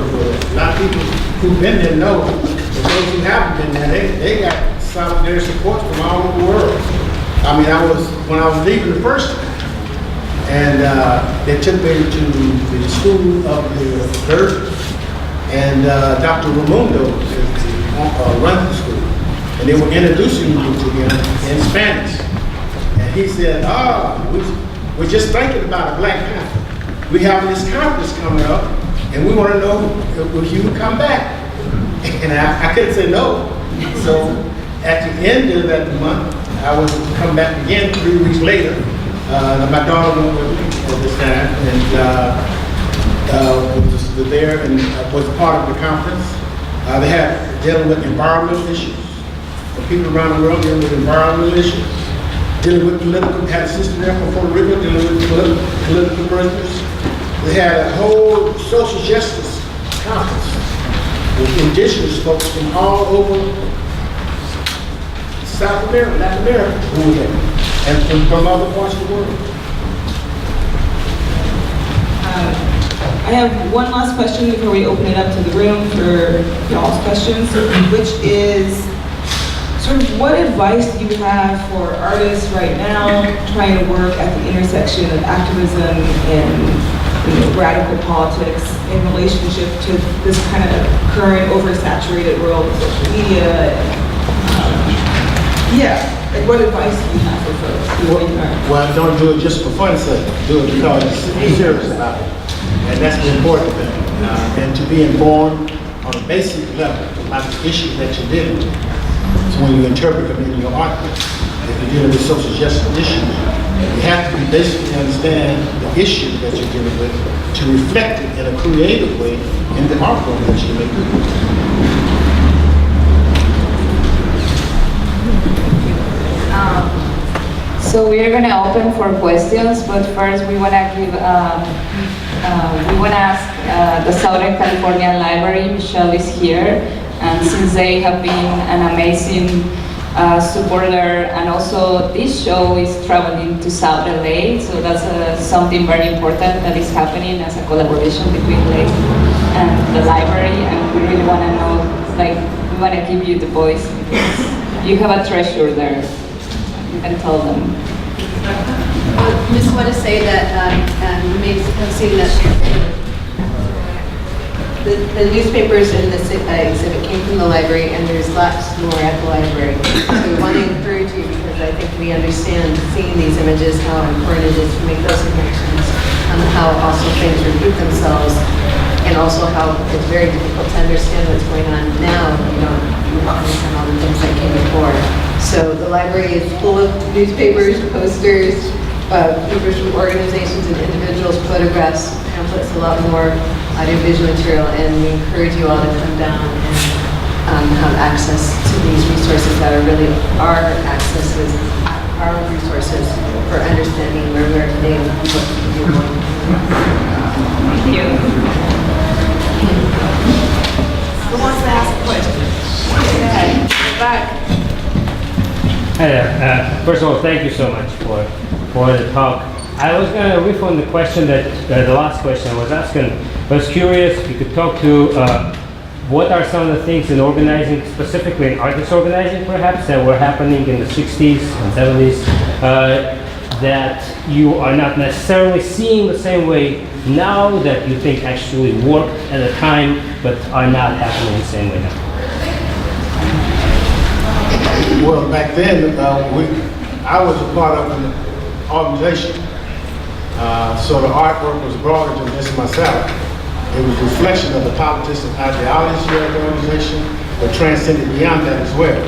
lot of people who've been there know, but those who haven't been there, they got solidarity support from all over the world. I mean, when I was leaving the first time, and they took me to the School of the Earth, and Dr. Ramundo runs the school, and they were introducing me to him in Spanish. And he said, we're just thinking about a Black Panther. We have this conference coming up, and we want to know if you would come back. And I couldn't say no. So at the end of that month, I was to come back again 3 weeks later. My daughter went with me at this time, and was there and was part of the conference. They had dealing with environmental issues. For people around the world dealing with environmental issues, dealing with political, had a sister there from Puerto Rico dealing with political prisoners. They had a whole social justice conference with indigenous folks from all over South America, Latin America, who were there, and from other parts of the world. I have one last question before we open it up to the room for y'all's questions, which is sort of what advice do you have for artists right now trying to work at the intersection of activism and radical politics in relationship to this kind of current oversaturated world of social media and Yeah, like what advice do you have for folks who are ignorant? Well, don't do it just for fun's sake. Do it because you're serious about it. And that's the important thing. And to be informed on a basic level about the issues that you're dealing with. So when you interpret them in your art, if you're dealing with social justice issues, you have to basically understand the issue that you're dealing with to reflect it in a creative way in the art form that you make. So we are going to open for questions, but first we want to give, ask the Southern California Library. Michelle is here, and since they have been an amazing supporter, and also this show is traveling to South LA, so that's something very important that is happening as a collaboration between Lake and the library, and we really want to know, like, we want to give you the voice because you have a treasure there. You can tell them. I just want to say that you may have seen that the newspapers in this exhibit came from the library, and there's lots more at the library. So we want to encourage you because I think we understand seeing these images how important it is to make those connections, and how also things repeat themselves, and also how it's very difficult to understand what's going on now. You don't understand all the things that came before. So the library is full of newspapers, posters, papers from organizations and individuals, photographs, pamphlets, a lot more audiovisual material, and we encourage you all to come down and have access to these resources that are really our accesses, our resources for understanding where we are today and what we can do going forward. Thank you. Who wants to ask a question? Go ahead. Go back. Hi there. First of all, thank you so much for the talk. I was going to riff on the question that the last question I was asking. I was curious if you could talk to what are some of the things in organizing, specifically in artist organizing perhaps, that were happening in the 60s and 70s that you are not necessarily seeing the same way now that you think actually worked at a time but are not happening the same way now? Well, back then, I was a part of an organization, so the artwork was broader than just myself. It was a reflection of the politics and ideology of the organization, but transcended beyond that as well,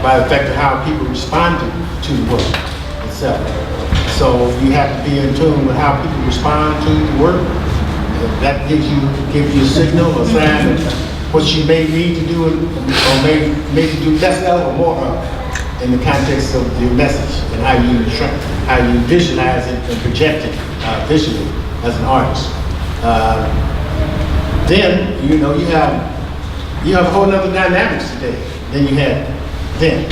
by the fact of how people responded to the work itself. So you have to be in tune with how people respond to the work. That gives you a signal, a sign of what you may need to do, or may to do less of or more of in the context of your message and how you visualize it and project it visually as an artist. Then you have a whole other dynamics today than you had then.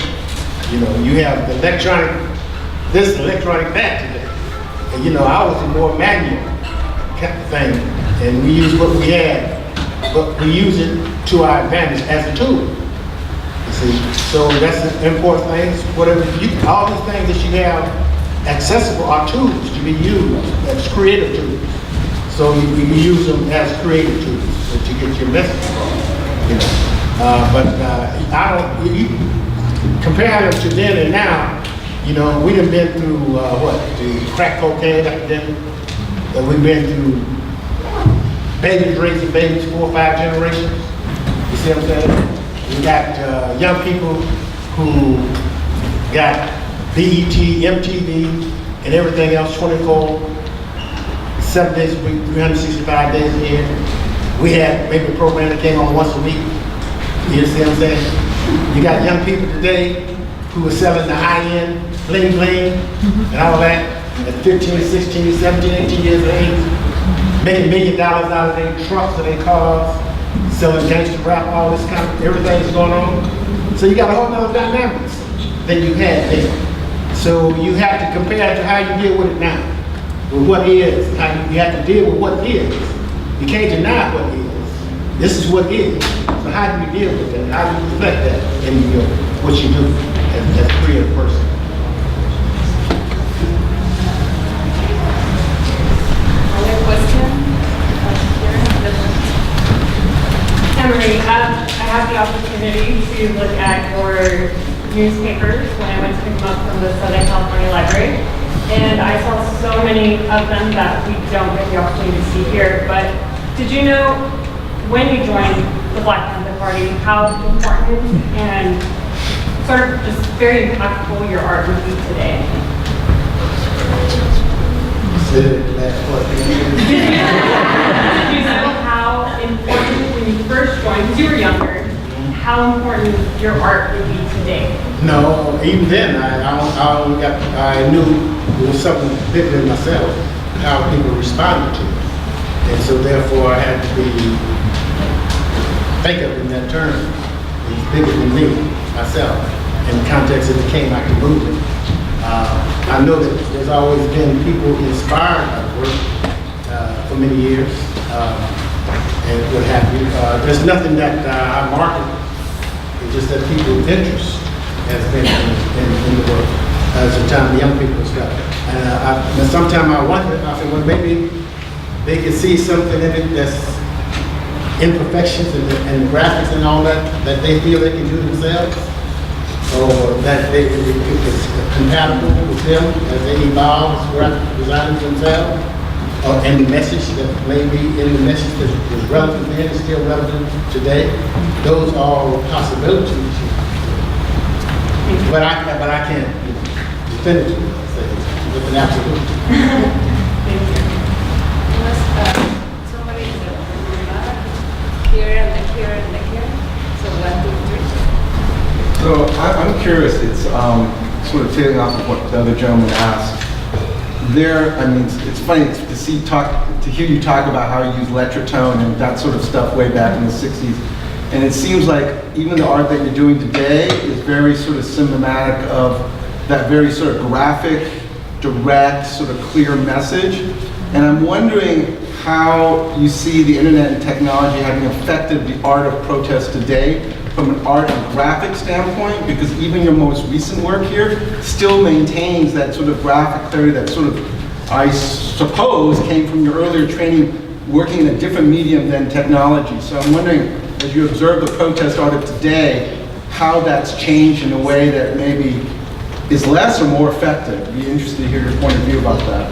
You have the electronic this, electronic that today. And I was a more manual kind of thing, and we use what we had. But we use it to our advantage as a tool. You see, so that's an important thing. All the things that you have accessible are tools to be used as creative tools. So you use them as creative tools to get your message across. But I don't. Comparing them to then and now, we done been through the crack cocaine epidemic, and we've been through babies raising babies 4 or 5 generations. You see what I'm saying? We got young people who got BET, MTV, and everything else 7 days a week, 365 days a year. We had maybe a program that came on once a week. You see what I'm saying? You got young people today who are selling the high-end bling bling and all that at 15, 16, 17, 18 years of age. Making $1 million out of their trucks or their cars, selling gangster rap, all this kind of, everything's going on. So you got a whole nother dynamics than you had then. So you have to compare to how you deal with it now, with what is. You have to deal with what is. You can't deny what is. This is what is. So how do you deal with that? How do you reflect that in what you do as a creative person? Emory, I have the opportunity to look at your newspapers when I went to pick them up from the Southern California Library. And I saw so many of them that we don't get the opportunity to see here. But did you know when you joined the Black Panther Party how important and sort of just very impactful your art would be today? Say the last part again. Did you know how important when you first joined, because you were younger, how important your art would be today? No, even then, I knew it was something bigger than myself, how people responded to it. And so therefore I had to think of it in that term. It's bigger than me, myself, in the context of the Came Out the movement. I know that there's always been people inspired by the work for many years, and what have you. There's nothing that I market. It's just that people's interest has been in the work as the time the young people stuff. And sometimes I wonder, I say, well, maybe they can see something in it that's imperfections and the graphics and all that they feel they can do themselves, or that it's compatible with them as they evolve as graphic designers themselves, and the message that may be in the message that was relevant then is still relevant today. Those are all possibilities. But I can't definitively say with an absolute. Thank you. Somebody in the back, here and then here and then here. So 1, 2, 3. So I'm curious, it's sort of tailing off of what the other gentleman asked. It's funny to hear you talk about how you use Letratone and that sort of stuff way back in the 60s. And it seems like even the art that you're doing today is very sort of symptomatic of that very sort of graphic, direct, sort of clear message. And I'm wondering how you see the internet and technology having affected the art of protest today from an art and graphic standpoint, because even your most recent work here still maintains that sort of graphic clarity that sort of, I suppose, came from your earlier training working in a different medium than technology. So I'm wondering, as you observe the protest art of today, how that's changed in a way that maybe is less or more effective. I'd be interested to hear your point of view about that.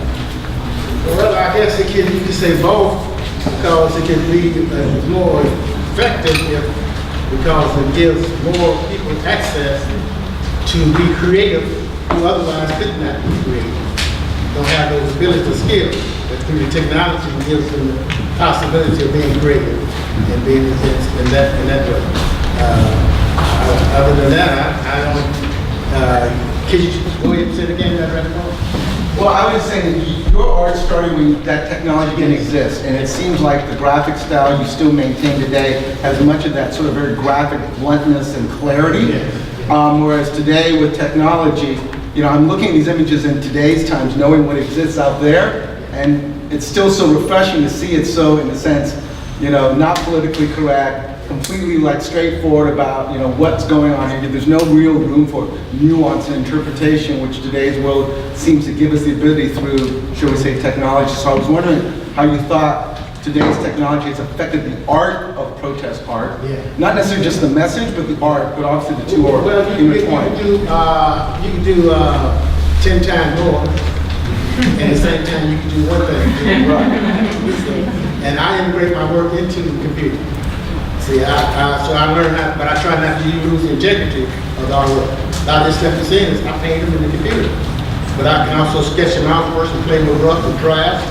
Well, I guess you can say both, because it can be more effective because it gives more people access to be creative who otherwise could not be creative. Don't have those abilities or skills, but through the technology it gives them the possibility of being creative and being in that way. Other than that, I don't. Can you go ahead and say it again, that right? Well, I was saying that your art started when that technology didn't exist, and it seems like the graphic style you still maintain today has much of that sort of very graphic bluntness and clarity. Whereas today with technology, I'm looking at these images in today's times, knowing what exists out there, and it's still so refreshing to see it so, in a sense, not politically correct, completely straightforward about what's going on here. There's no real room for nuance and interpretation, which today's world seems to give us the ability through, shall we say, technology. So I was wondering how you thought today's technology has affected the art of protest art. Not necessarily just the message, but the art, but obviously the two are intertwined. You can do 10 times more, and at the same time you can do one thing. And I integrate my work into the computer. See, so I learned how, but I try not to lose the integrity of the artwork. A lot of this stuff you see is I paint them in the computer. But I can also sketch them out first and play with rough and drafts,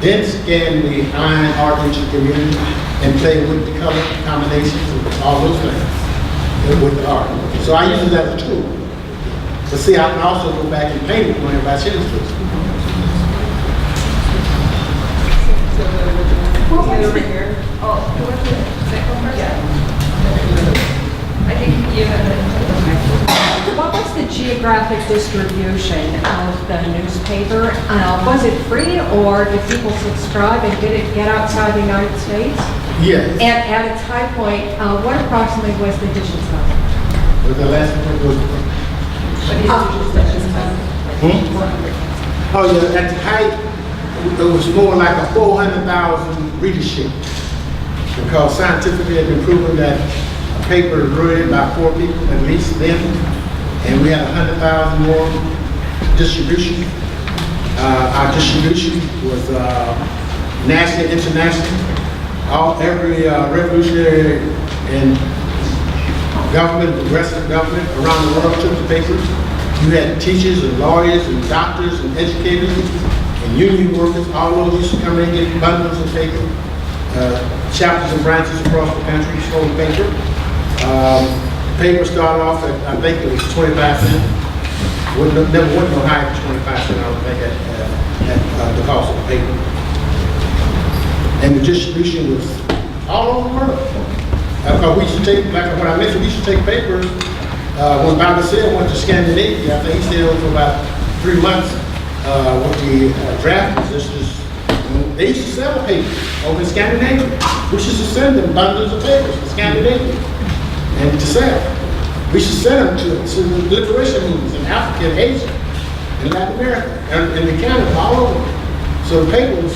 then scan the fine art into the community and play with the color combinations and all those things with the art. So I use it as a tool. But see, I can also go back and paint it when everybody sees it. Over here. Oh, who was the second person? I think you had the What was the geographic distribution of the newspaper? Was it free, or did people subscribe, and did it get outside the United States? Yes. And at its high point, what approximately was the edition size? Was the last one was? Oh yeah, at the height, it was more like a 400,000 readership, because scientifically it had been proven that a paper is read by 4 people at least then, and we had 100,000 more distribution. Our distribution was national, international. Every revolutionary and government, progressive government around the world took the papers. You had teachers and lawyers and doctors and educators and union workers. All those used to come in and get bundles of paper. Chapters and branches across the country sold paper. Paper started off at, I think it was 25 cents. Never went no higher than 25 cents, I don't think, at the cost of the paper. And the distribution was all over the world. We used to take, like when I mentioned, we used to take papers. When Bobby Seale went to Scandinavia, I think he stayed over for about 3 months with the draft resistors. They used to sell papers over in Scandinavia. We used to send them bundles of papers to Scandinavia and to sell. We used to send them to the liberation movements in Africa and Asia and Latin America and in Canada, all over. So the papers,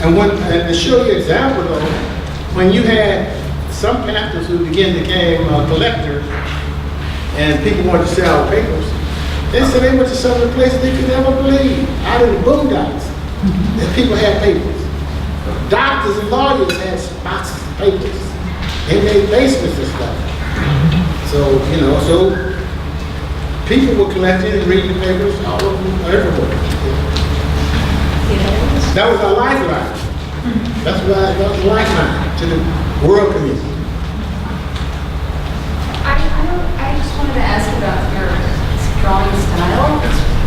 and to show you an example though, when you had some pastors who began to become collectors and people wanted to sell papers, they said they went to some of the places they could never believe, out in the boondocks, that people had papers. Doctors and lawyers had boxes of papers. They made basements and stuff. So, you know, so people were collecting and reading the papers all over, everywhere. That was our lifeline. That was a lifeline to the world community. I just wanted to ask about your drawing style.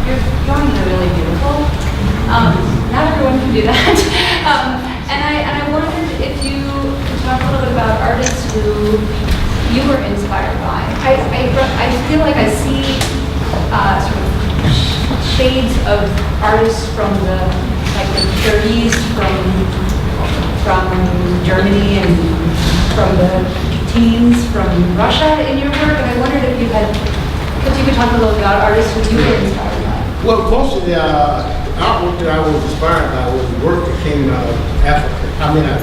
Your drawings are really beautiful. Not everyone can do that. And I wondered if you could talk a little bit about artists who you were inspired by. I feel like I see sort of shades of artists from the 30s, from Germany and from the teens from Russia in your work, and I wondered if you could talk a little about artists who you were inspired by. Well, most of the artwork that I was inspired by was work that came out of Africa. I mean, I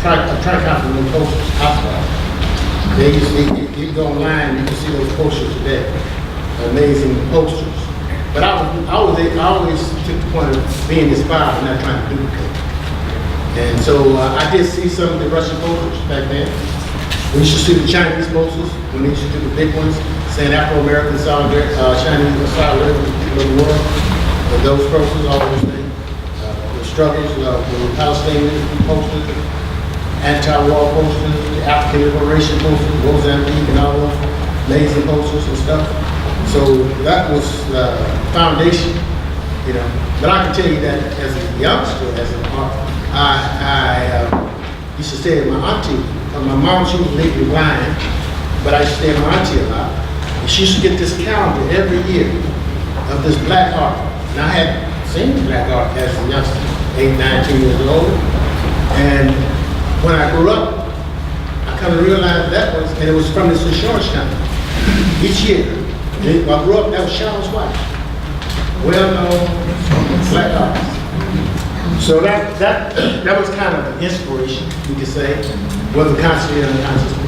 tried out the posters outside. They used to, you go online, you can see those posters today. Amazing posters. But I always took the point of being inspired and not trying to duplicate. And so I did see some of the Russian posters back then. We used to see the Chinese posters when they used to do the big ones, saying Afro-American solidarity, Chinese solidarity with the people of the world. And those posters, all those things. The struggles, the Palestinian posters, anti-war posters, the African liberation posters, Mozambique and all those amazing posters and stuff. So that was the foundation, you know. But I can tell you that as a youngster, as an artist, I used to stay at my auntie. My mom, she was legally blind, but I used to stay at my auntie a lot. And she used to get this calendar every year of this black art. And I had seen black art as a youngster, 8, 9, 10 years old. And when I grew up, I kind of realized that was, and it was from this insurance company. Each year, when I grew up, that was Sean's wife. Well-known black artist. So that was kind of an inspiration, you could say, whether consciously or unconsciously.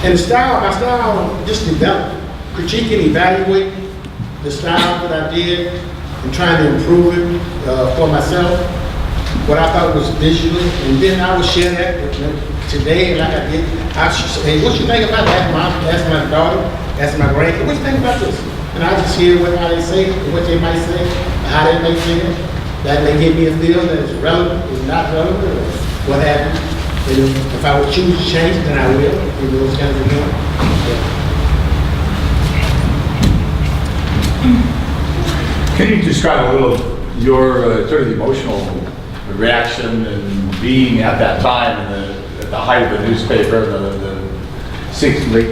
And my style just developed, critiquing, evaluating the style that I did, and trying to improve it for myself, what I thought was visual, and then I would share that with them today, like I did. I should say, hey, what you think about that? Ask my daughter, ask my grandkid, what you think about this? And I just hear how they say, what they might say, how they may say it. That may give me a feel that it's relevant, it's not relevant, or what have you. If I would choose to change it, then I will, you know, those kinds of things. Yeah. Can you describe a little of your sort of emotional reaction and being at that time at the height of the newspaper, the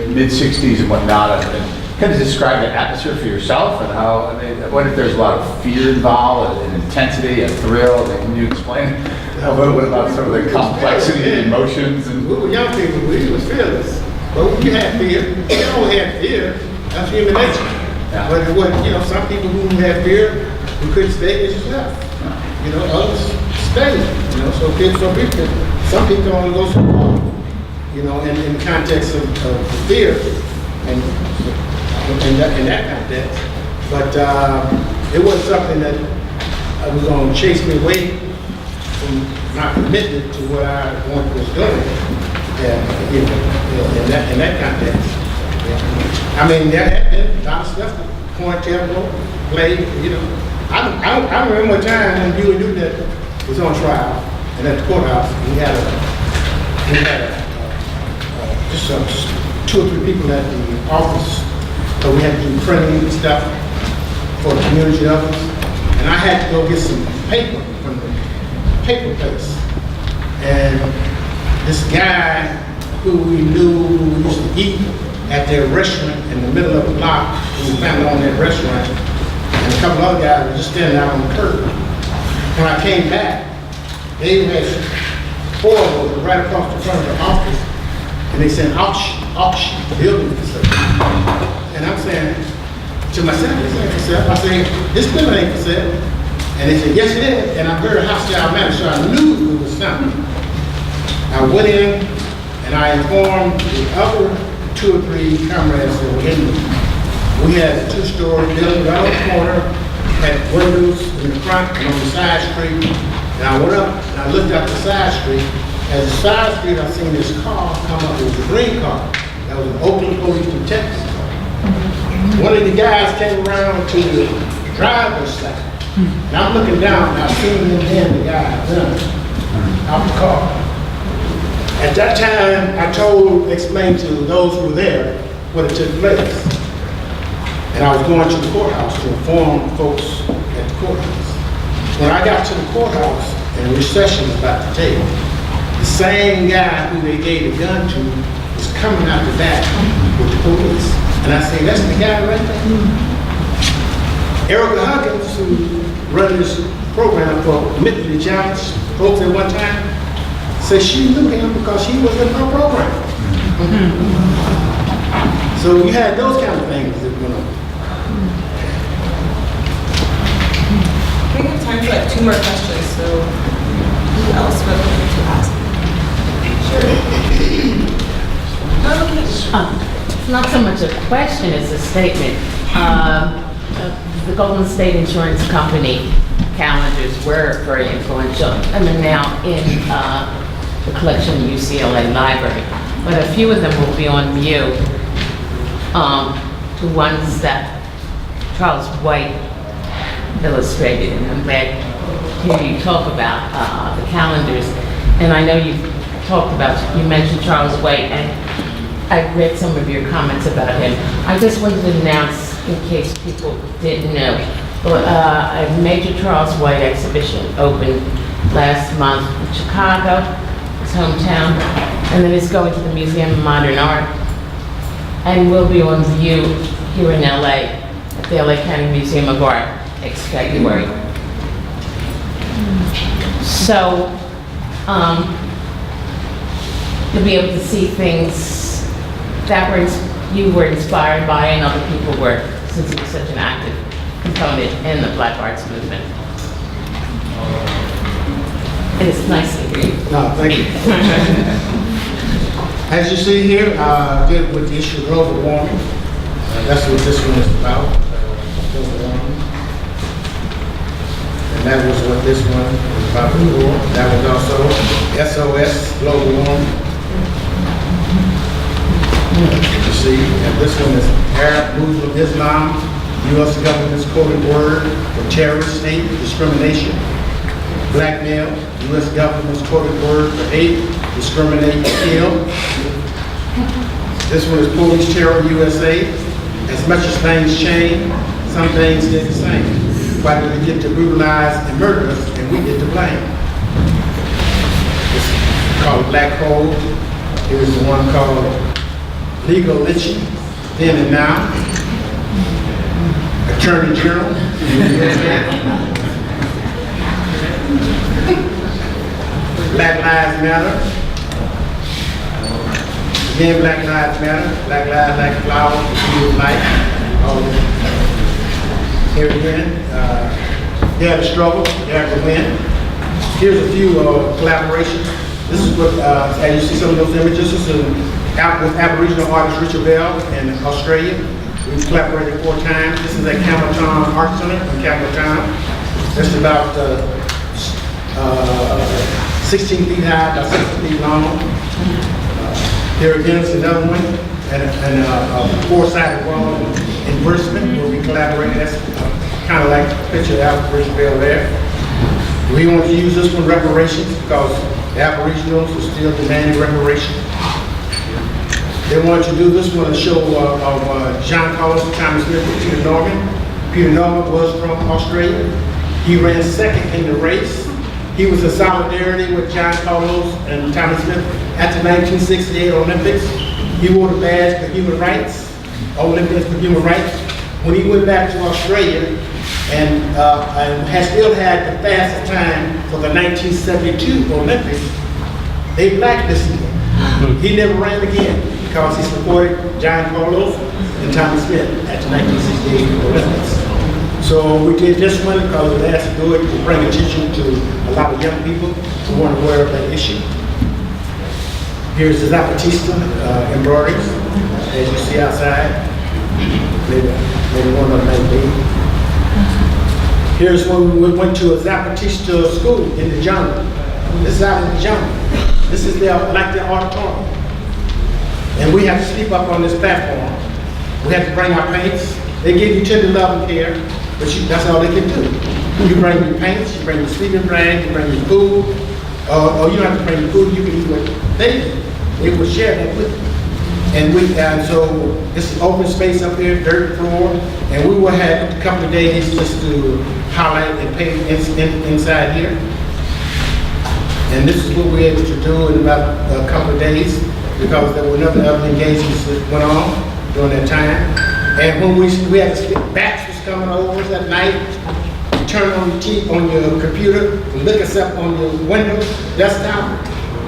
mid-60s and whatnot, and kind of describe the atmosphere for yourself and how, I mean, what if there's a lot of fear involved and intensity and thrill? Can you explain a little bit about some of the complexity and emotions? And we were young people, we was fearless. But we had fear. We all had fear. That's human nature. Yeah. But it wasn't, you know, some people who had fear, who couldn't stay, they just left. You know, others stayed. You know, so some people only go so far. You know, in the context of fear. in that context. But it was something that was going to chase me away from my commitment to what I was doing. And, in that context. I mean, there had been a lot of stuff, point, tempo, play, I remember a time when Huey Newton was on trial, and at the courthouse, we had just 2 or 3 people at the office, so we had to do printing and stuff for the community office, and I had to go get some paper from the paper place, and this guy who we knew, who we used to eat at their restaurant in the middle of the block, who found on that restaurant, and a couple other guys were just standing out on the curb. When I came back, they had 4 of those right across the front of the office, and they said, auction, building facility. And I'm saying to myself, I said, this building ain't for sale. And they said, yes it is. And I heard a hostile manner, so I knew it was something. I went in and I informed the other 2 or 3 comrades that were in there. We had a 2-story building right on the corner, had windows in the front and on the side street. And I went up and I looked up the side street. As the side street, I seen this car come up. It was a green car. That was an Oakland Police Detective car. One of the guys came around to the driver's side. And I'm looking down and I seen him hand the guy gun out the car. At that time, I explained to those who were there what had took place. And I was going to the courthouse to inform folks at the courthouse. When I got to the courthouse and recession was about to take, the same guy who they gave the gun to was coming out the back with the police. And I said, that's the guy right there. Erica Huggins, who run this program for mentally challenged folks at one time, said she knew him because he was in her program. So you had those kind of things that went on. We have time for like 2 more questions, so who else would like to ask? It's not so much a question, it's a statement. The Golden State Insurance Company calendars were very influential and are now in the collection of UCLA Library. But a few of them will be on view. The ones that Charles White illustrated, and I'm glad to hear you talk about the calendars. And I know you mentioned Charles White, and I read some of your comments about him. I just wanted to announce, in case people didn't know, a major Charles White exhibition opened last month in Chicago, his hometown, and then it's going to the Museum of Modern Art, and will be on view here in LA at the LA County Museum of Art next February. So, you'll be able to see things that you were inspired by and other people were, since it was such an active component in the Black Arts movement. And it's nice to hear you. No, thank you. As you see here, did with the issue of global warming. That's what this one is about, global warming. And that was what this one was about before. That was also SOS, global warming. You see, and this one is Arab Muslim Islam, U.S. government's coded word for terrorist state discrimination. Blackmail, U.S. government's coded word for hate, discriminate, kill. This one is Police Terror USA. As much as things change, some things stay the same. Why do they get to brutalize and murder us and we get to blame? It's called Black Hole. Here's the one called Legal Lynching, Then and Now. Attorney General. Black Lives Matter. Again, Black Lives Matter. Black lives like flowers, the tree of life. All of them. Here again, Dare to Struggle, Dare to Win. Here's a few collaborations. This is what, as you see some of those images, this is with Aboriginal artist Richard Bell in Australia. We've collaborated 4 times. This is at Campbelltown Art Center in Campbelltown. It's about 16 feet high, about 60 feet long. Here again is another one, and a 4-sided wall in Brisbane where we collaborated. That's kind of like the picture of Richard Bell there. We want to use this one, reparations, because the Aboriginals are still demanding reparations. They wanted to do this one, a show of John Collins, Thomas Smith, and Peter Norman. Peter Norman was from Australia. He ran second in the race. He was in solidarity with John Carlos and Thomas Smith at the 1968 Olympics. He wore the badge for human rights, Olympians for human rights. When he went back to Australia and has still had the fastest time for the 1972 Olympics, they blacklisted him. He never ran again because he supported John Carlos and Thomas Smith at the 1968 Olympics. So we did this one because we asked to do it to bring attention to a lot of young people who weren't aware of that issue. Here's the Zapatista embroideries, as you see outside. Maybe one of them may be. Here's when we went to a Zapatista school in the jungle. This is out in the jungle. This is like their auditorium. And we have to sleep up on this platform. We have to bring our paints. They give you tender love and care, but that's all they can do. You bring your paints, you bring your sleeping bag, you bring your food, or you don't have to bring your food, you can eat what they do. They will share that with you. And so this is open space up here, dirt floor, and we will have a couple of days just to highlight and paint inside here. And this is what we're able to do in about a couple of days because there were other engagements that went on during that time. And when we had to sleep, bats was coming over at night. You turn on your computer, and look us up on your window, desktop.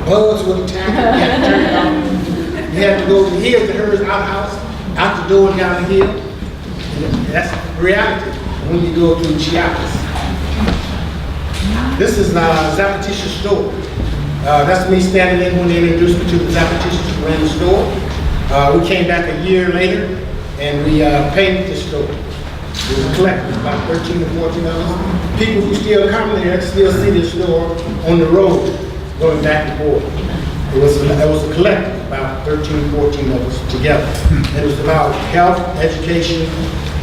Bugs would attack you. You had to turn it on. You had to go to here's the hers outhouse, out the door down the hill. And that's reality when you go to Chiapas. This is Zapatista store. That's me standing in when they introduced me to the Zapatistas who ran the store. We came back a year later and we painted the store. It was a collective, about 13 to 14 of us. People who still come there still see the store on the road going back and forth. It was a collective, about 13, 14 of us together. It was about health, education,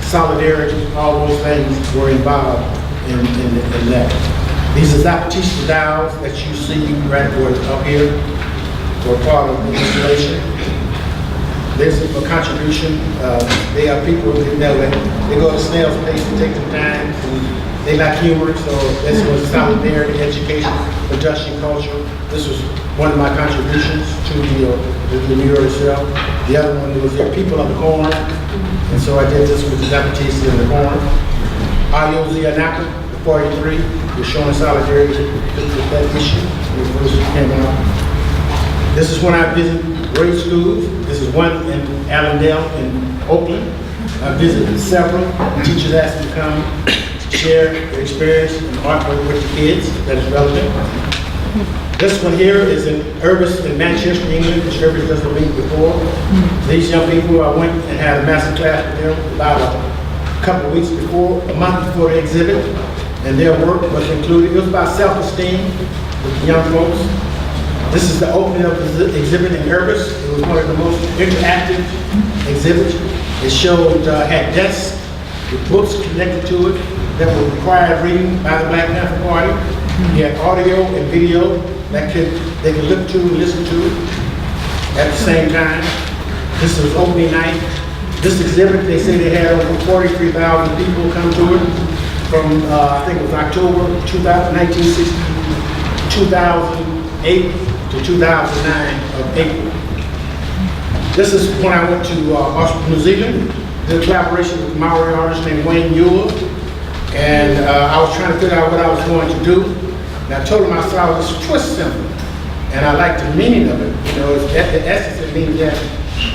solidarity, all those things were involved in that. These are Zapatista dials that you see right up here for part of the installation. This is a contribution. They are people who they go to snail's pace to take some time. And they like humor, so this was solidarity, education, production, culture. This was one of my contributions to the mural itself. The other one was the people of the corn, and so I did this with the Zapatista in the corn. Audio Zianaka, the 43, was showing solidarity with that issue when it first came out. This is when I visit grade schools. This is one in Allendale in Oakland. I visited several. Teachers asked me to come share their experience and artwork with the kids that is relevant. This one here is in Urbis in Manchester, England, which Urbis doesn't meet before. These young people, I went and had a master class with them about a couple of weeks before, a month before the exhibit, and their work was included. It was about self-esteem with the young folks. This is the opening of the exhibit in Urbis. It was one of the most interactive exhibits. It showed, had desks with books connected to it that were required reading by the Black Panther Party. You had audio and video that they could look to and listen to at the same time. This was opening night. This exhibit, they say they had over 43,000 people come to it from, I think it was October 1960, 2008 to 2009 of April. This is when I went to New Zealand, did a collaboration with a Maori artist named Wayne Ewell, and I was trying to figure out what I was going to do. And I told him I saw this twist symbol, and I liked the meaning of it. You know, the essence, it means that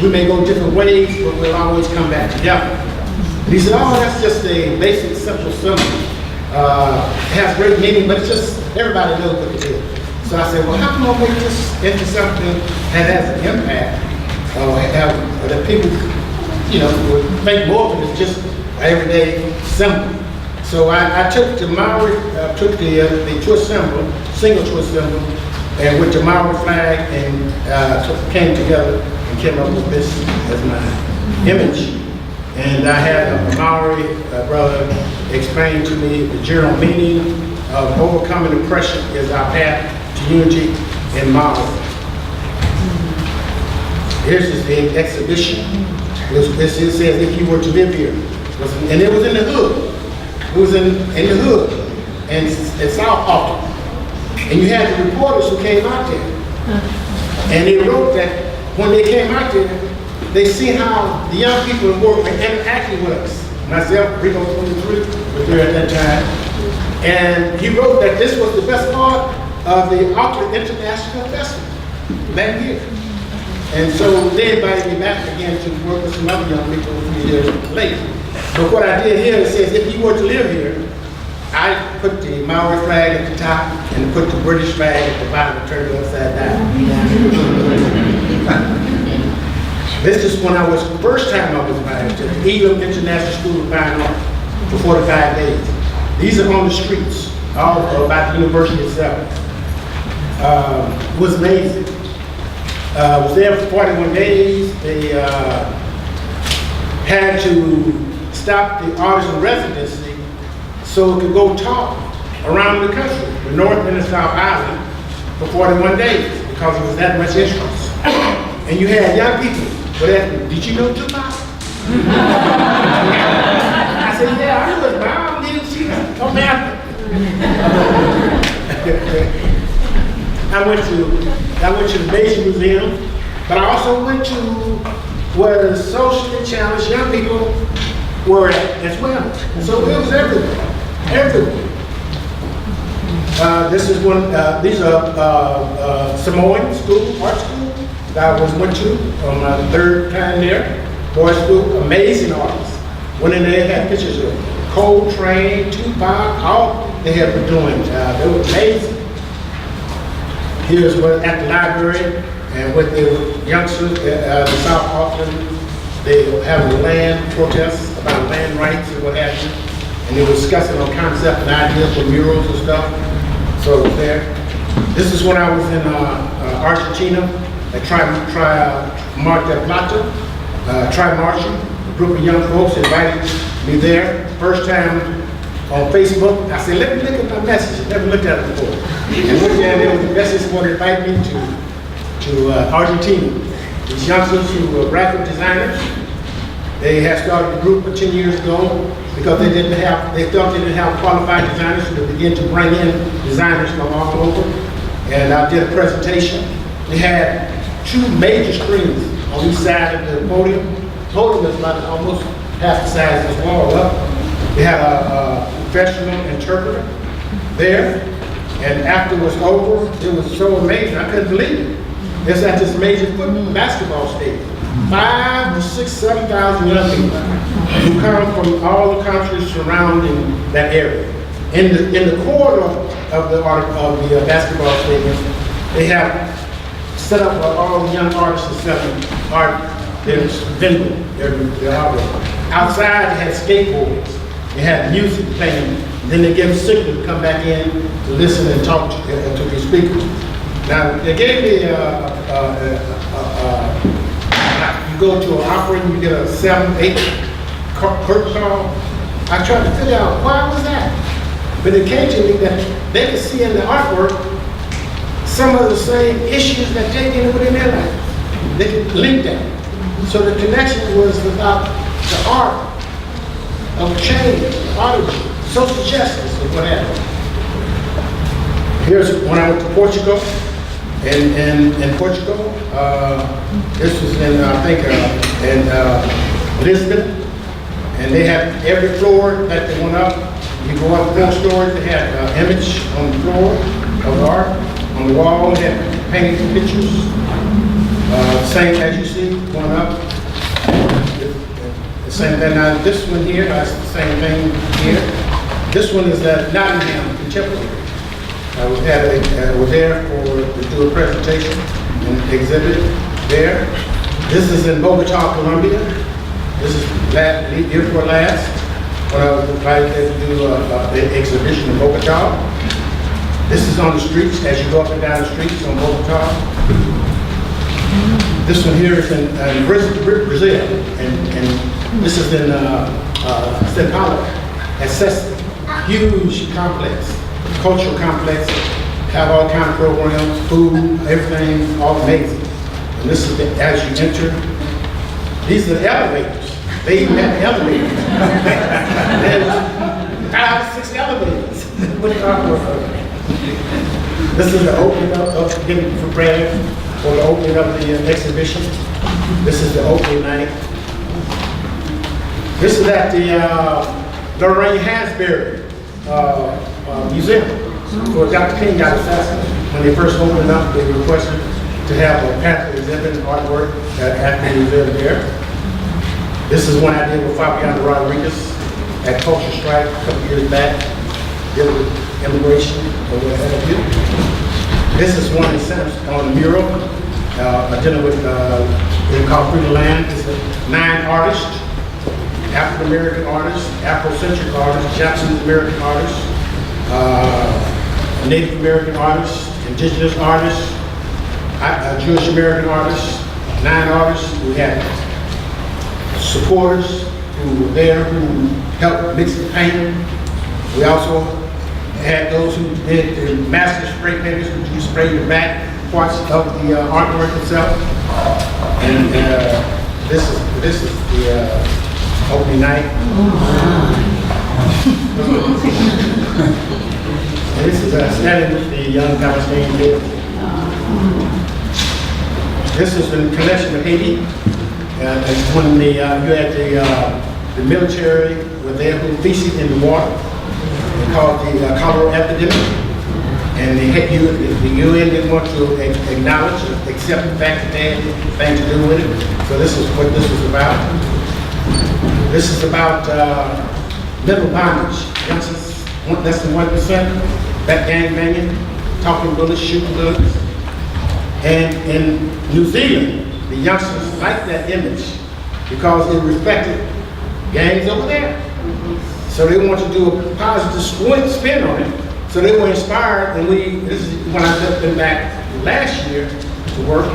we may go different ways, but we'll always come back together. And he said, oh, that's just a basic, simple symbol. It has great meaning, but it's just, everybody knows what it is. So I said, well, how can I make this into something that has an impact that people, would make more of it as just an everyday symbol. So I took the Maori, took the twist symbol, single twist symbol, and with the Maori flag, and came together and came up with this as my image. And I had a Maori brother explain to me the general meaning of overcoming oppression is our path to unity in Maori. Here's the exhibition. It says if you were to live here. And it was in the hood. It was in the hood. And it's South Auckland. And you had the reporters who came out there. And they wrote that when they came out there, they see how the young people were interacting with us. Myself, Rico 23, was there at that time. And he wrote that this was the best part of the Auckland International Festival that year. And so they invited me back again to work with some other young people a few years later. But what I did here, it says if you were to live here, I put the Maori flag at the top and put the British flag at the bottom and turned it upside down. This is when I was, first time I was invited to the Elam International School of Fine Art for 45 days. These are on the streets, all about the university itself. It was amazing. I was there for 41 days. They had to stop the artist in residency so it could go talk around the country, the North and the South Island, for 41 days because it was that much interest. And you had young people. But did you know Tupac? I said, yeah, I was, but I didn't see her. Oh, man. I went to the Beijing Museum, but I also went to where the socially challenged young people were at as well. So it was everywhere. This is one. These are Samoan school, art school. that I went to on my third time there. Boys school, amazing artists. Went in there, had pictures of Coltrane, Tupac, all they had been doing. They were amazing. Here's what at the library, and with the youngsters, the South Auckland, they were having land protests about land rights and what have you. And they were discussing on concept and ideas for murals and stuff. So it was there. This is when I was in Argentina at Mar del Plata, Tri-Martial. A group of young folks invited me there. First time on Facebook, I said, let me look at my message. Never looked at it before. And went there, and there was a message for to invite me to Argentina. These youngsters who were graphic designers, they had started a group 10 years ago because they felt they didn't have qualified designers, so they began to bring in designers from all over. And I did a presentation. They had 2 major screens on each side of the podium. The podium is about almost half the size of this wall up. They had a professional interpreter there. And after it was over, it was so amazing, I couldn't believe it. It's at this major basketball stadium. 5,000 to 6,000, 7,000 young people who come from all the countries surrounding that area. In the corridor of the basketball stadium, they have set up where all the young artists are selling art. There's vending. They're all outside. They had skateboards. They had music playing. Then they gave a signal to come back in to listen and talk to the speakers. Now they gave me you go to an opera and you get a 7, 8 curtain call. I tried to figure out why was that, but it came to me that they could see in the artwork some of the same issues that they deal with in their life. They could link them. So the connection was about the art of change, ecology, social justice, and what have you. Here's when I went to Portugal. In Portugal, this was in, I think, in Lisbon. And they had every floor that they went up. You go up 4 stories, they had an image on the floor of art. On the wall, they had painted pictures. Same as you see, going up. The same thing. Now, this one here, that's the same thing here. This one is at Nottingham Contemporary. I was there to do a presentation and exhibit there. This is in Bogota, Colombia. This is year before last, when I was invited to do an exhibition in Bogota. This is on the streets, as you go up and down the streets on Bogota. This one here is in Brazil, and this is in Sao Paulo. It's a huge complex, cultural complex, have all kind of programs, food, everything, all amazing. And this is as you enter. These are the elevators. They even have the elevators. There's 5, 6 elevators. What are you talking about? This is the opening up of getting for Brad for the opening of the exhibition. This is the opening night. This is at the Lorraine Hansberry Museum, where Dr. King got assassinated. When they first opened up, they requested to have a pamphlet exhibit and artwork at the museum there. This is one I did with Fabiana Rodriguez at Culture Strike a couple years back, dealing with immigration or what have you. This is one in Center on the mural, dealing with, they call Free the Land. It's 9 artists, African American artists, Afrocentric artists, Japanese American artists, Native American artists, Indigenous artists, Jewish American artists, 9 artists. We had supporters who were there who helped mix the paint. We also had those who did the master spray painters who sprayed the back parts of the artwork itself. And this is the opening night. And this is standing with the young Palestinian kids. This is in connection with Haiti. When the, you had the military were there who feasted in the water. They called the cholera epidemic. And the UN didn't want to acknowledge or accept the fact that they had anything to do with it. So this is what this was about. This is about mental bondage. Youngsters, less than 1%, that gang banging, talking bullets, shooting bullets. And in New Zealand, the youngsters liked that image because it reflected gangs over there. So they wanted to do a positive spin on it. So they were inspired, and this is when I took them back last year to work,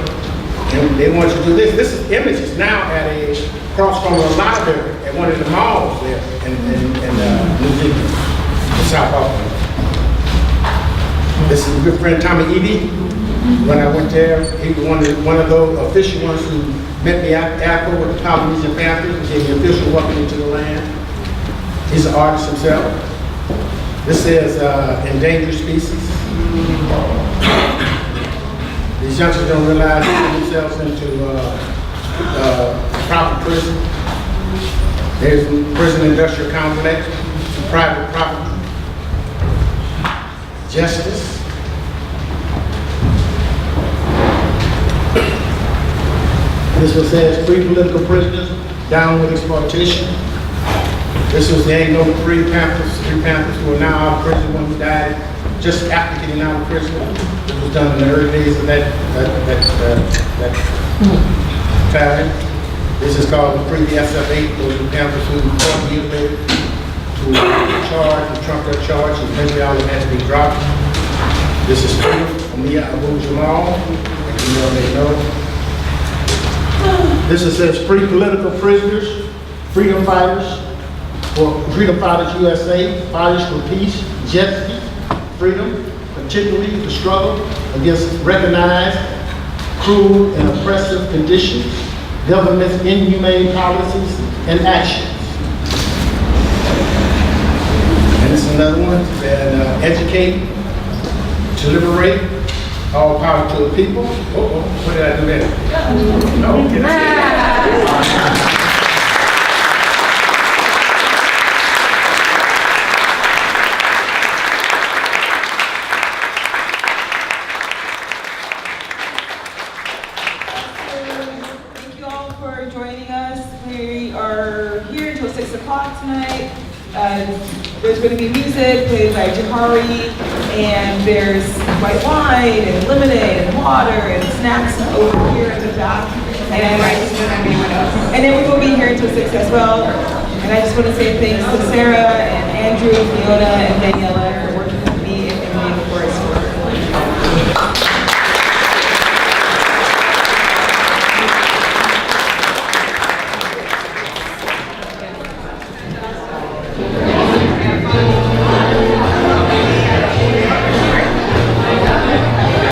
and they wanted to do this. This is images now at across from a library at one of the malls there in New Zealand, in South Auckland. This is a good friend, Tommy Edie. When I went there, he was one of those official ones who met me at the airport with the Polynesian Panthers and gave me official welcome into the land. He's an artist himself. This is endangered species. These youngsters don't realize they put themselves into proper prison. There's prison industrial complex, private property, justice. This one says free political prisoners, down with exploitation. This was the ain't no three Panthers who are now out of prison, one who died just after getting out of prison. It was done in the early days of that time. This is called the Free SF8, those are Panthers who 40 years later who were charged, who trumped their charge, and eventually all of them had to be dropped. This is freedom from Mia Abu Jamal, you may know. This is says free political prisoners, freedom fighters, for Freedom Fighters USA, fighters for peace, justice, freedom, particularly the struggle against recognized, cruel, and oppressive conditions, government's inhumane policies and actions. And this is another one, and educate, to liberate, all power to the people. What did I do there? No, Thank you all for joining us. We are here until 6 o'clock tonight. There's going to be music played by Jahari, and there's white wine and lemonade and water and snacks over here in the back. And then we will be here until 6 as well. And I just want to say thanks to Sarah and Andrew, Fiona, and Daniela